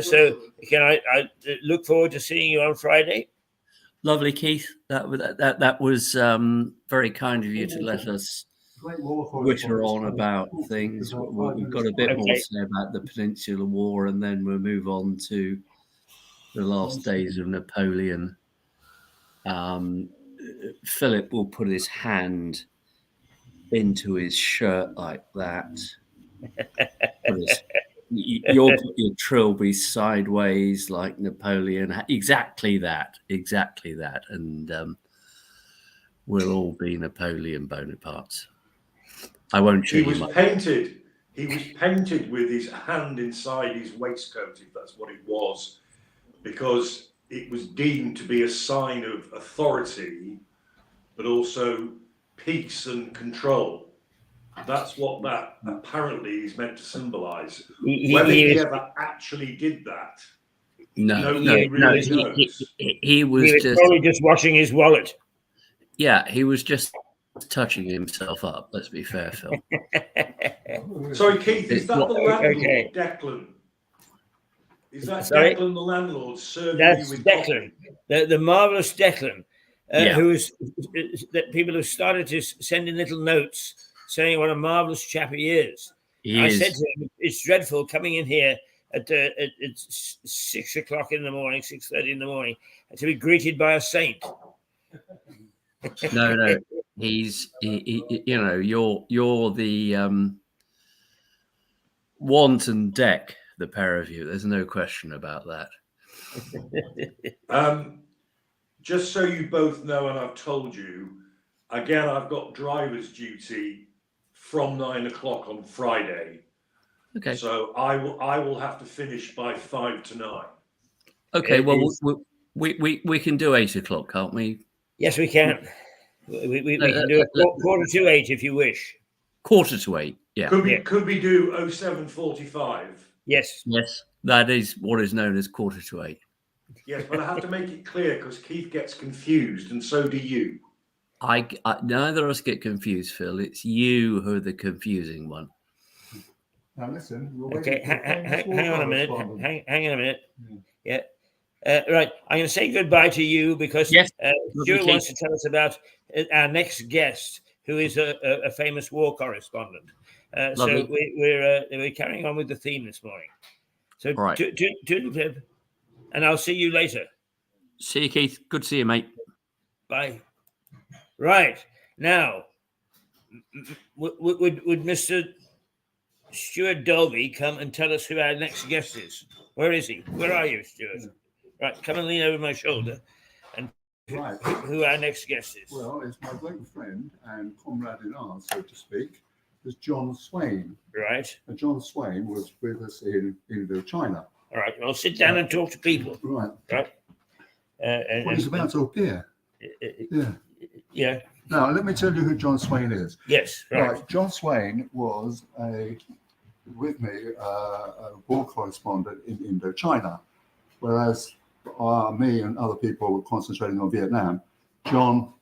So can I look forward to seeing you on Friday? Lovely, Keith. That was very kind of you to let us witter on about things. We've got a bit more to say about the Peninsular War, and then we'll move on to the last days of Napoleon. Philip will put his hand into his shirt like that. Your trilby sideways like Napoleon. Exactly that. And we'll all be Napoleon Bonaparte. I won't show you. He was painted with his hand inside his waistcoat, if that's what it was, because it was deemed to be a sign of authority, but also peace and control. That's what that apparently is meant to symbolise. Whether he ever actually did that, nobody really knows. He was probably just washing his wallet. Yeah, he was just touching himself up. Let's be fair, Phil. Sorry, Keith, is that the landlord, Declan? Is that Declan, the landlord, serving you with Declan, the marvellous Declan, that people have started to send in little notes saying what a marvellous chap he is. I said to him, it's dreadful coming in here at 6 o'clock in the morning, 6:30 in the morning, to be greeted by a saint. No, he's you're the wanton deck, the pair of you. There's no question about that. Just so you both know, and I've told you, again, I've got driver's duty from 9 o'clock on Friday. Okay. So I will have to finish by 5 to 9. Okay. We can do 8 o'clock, can't we? Yes, we can. We can do it 7:45 if you wish. 7:45. Yeah. Could we do 07:45? Yes. That is what is known as 7:45. Yes, but I have to make it clear because Keith gets confused, and so do you. I neither of us get confused, Phil. It's you who are the confusing one. Now listen. Okay, hang on a minute. Hang on a minute. Yeah. Right, I'm going to say goodbye to you because Yes, Stuart wants to tell us about our next guest, who is a famous war correspondent. So we're carrying on with the theme this morning. So right. Toodle pip, and I'll see you later. See you, Keith. Good to see you, mate. Bye. Right, now, would Mr. Stuart Dolby come and tell us who our next guest is? Where is he? Where are you, Stuart? Right, come and lean over my shoulder and who our next guest is. Well, it's my great friend and comrade in arms, so to speak, is John Swain. Right. And John Swain was with us in Indochina. All right, well, sit down and talk to people. Right. Right. Well, he's about to appear. Yeah. Yeah. Now, let me tell you who John Swain is. Yes, right. John Swain was with me, a war correspondent in Indochina, whereas me and other people were concentrating on Vietnam. John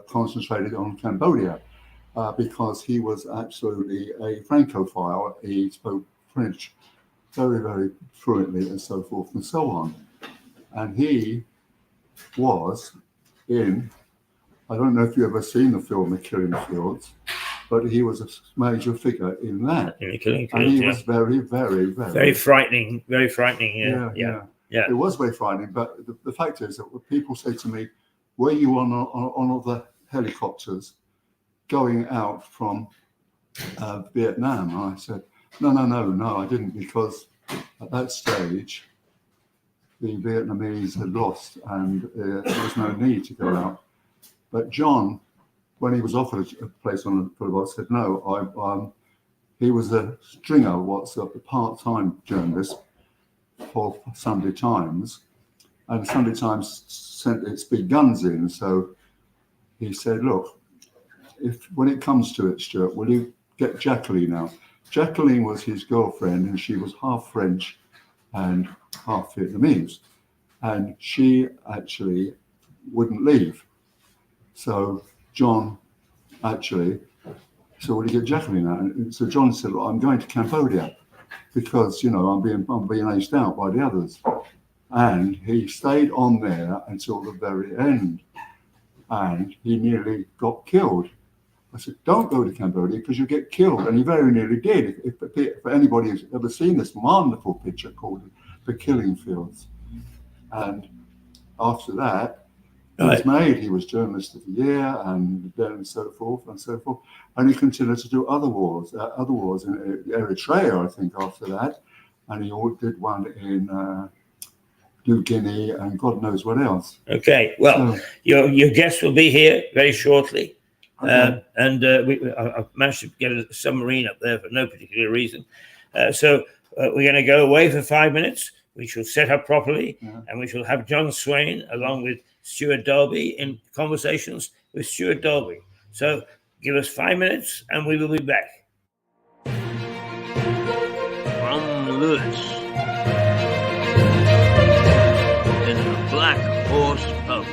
concentrated on Cambodia because he was absolutely a Francophile. He spoke French very, very fluently and so forth and so on. And he was in, I don't know if you've ever seen the film The Killing Fields, but he was a major figure in that. In The Killing Fields, and he was very, very, very frightening. Very frightening. Yeah. It was very frightening. But the fact is that people say to me, "Were you on one of the helicopters going out from Vietnam?" And I said, "No, I didn't, because at that stage the Vietnamese had lost, and there was no need to go out." But John, when he was offered a place on the boat, said no. He was a stringer, a part-time journalist for Sunday Times, and Sunday Times sent its big guns in. So he said, "Look, when it comes to it, Stuart, will you get Jacqueline out?" Jacqueline was his girlfriend, and she was half French and half Vietnamese, and she actually wouldn't leave. So John actually said, "Will you get Jacqueline out?" And so John said, "Well, I'm going to Cambodia because, I'm being aged out by the others." And he stayed on there until the very end, and he nearly got killed. I said, "Don't go to Cambodia because you get killed," and he very nearly did. If anybody has ever seen this wonderful picture called The Killing Fields, and after that, he was made. He was Journalist of the Year, and then so forth and so forth. And he continued to do other wars in Eritrea, I think, after that. And he did one in New Guinea and God knows what else. Okay, well, so, your guest will be here very shortly. Okay. I've managed to get a submarine up there for no particular reason. So we're going to go away for 5 minutes. We shall set up properly, and we shall have John Swain along with Stuart Dolby in conversations with Stuart Dolby. So give us 5 minutes and we will be back. From Lewis in the Black Horse Pub.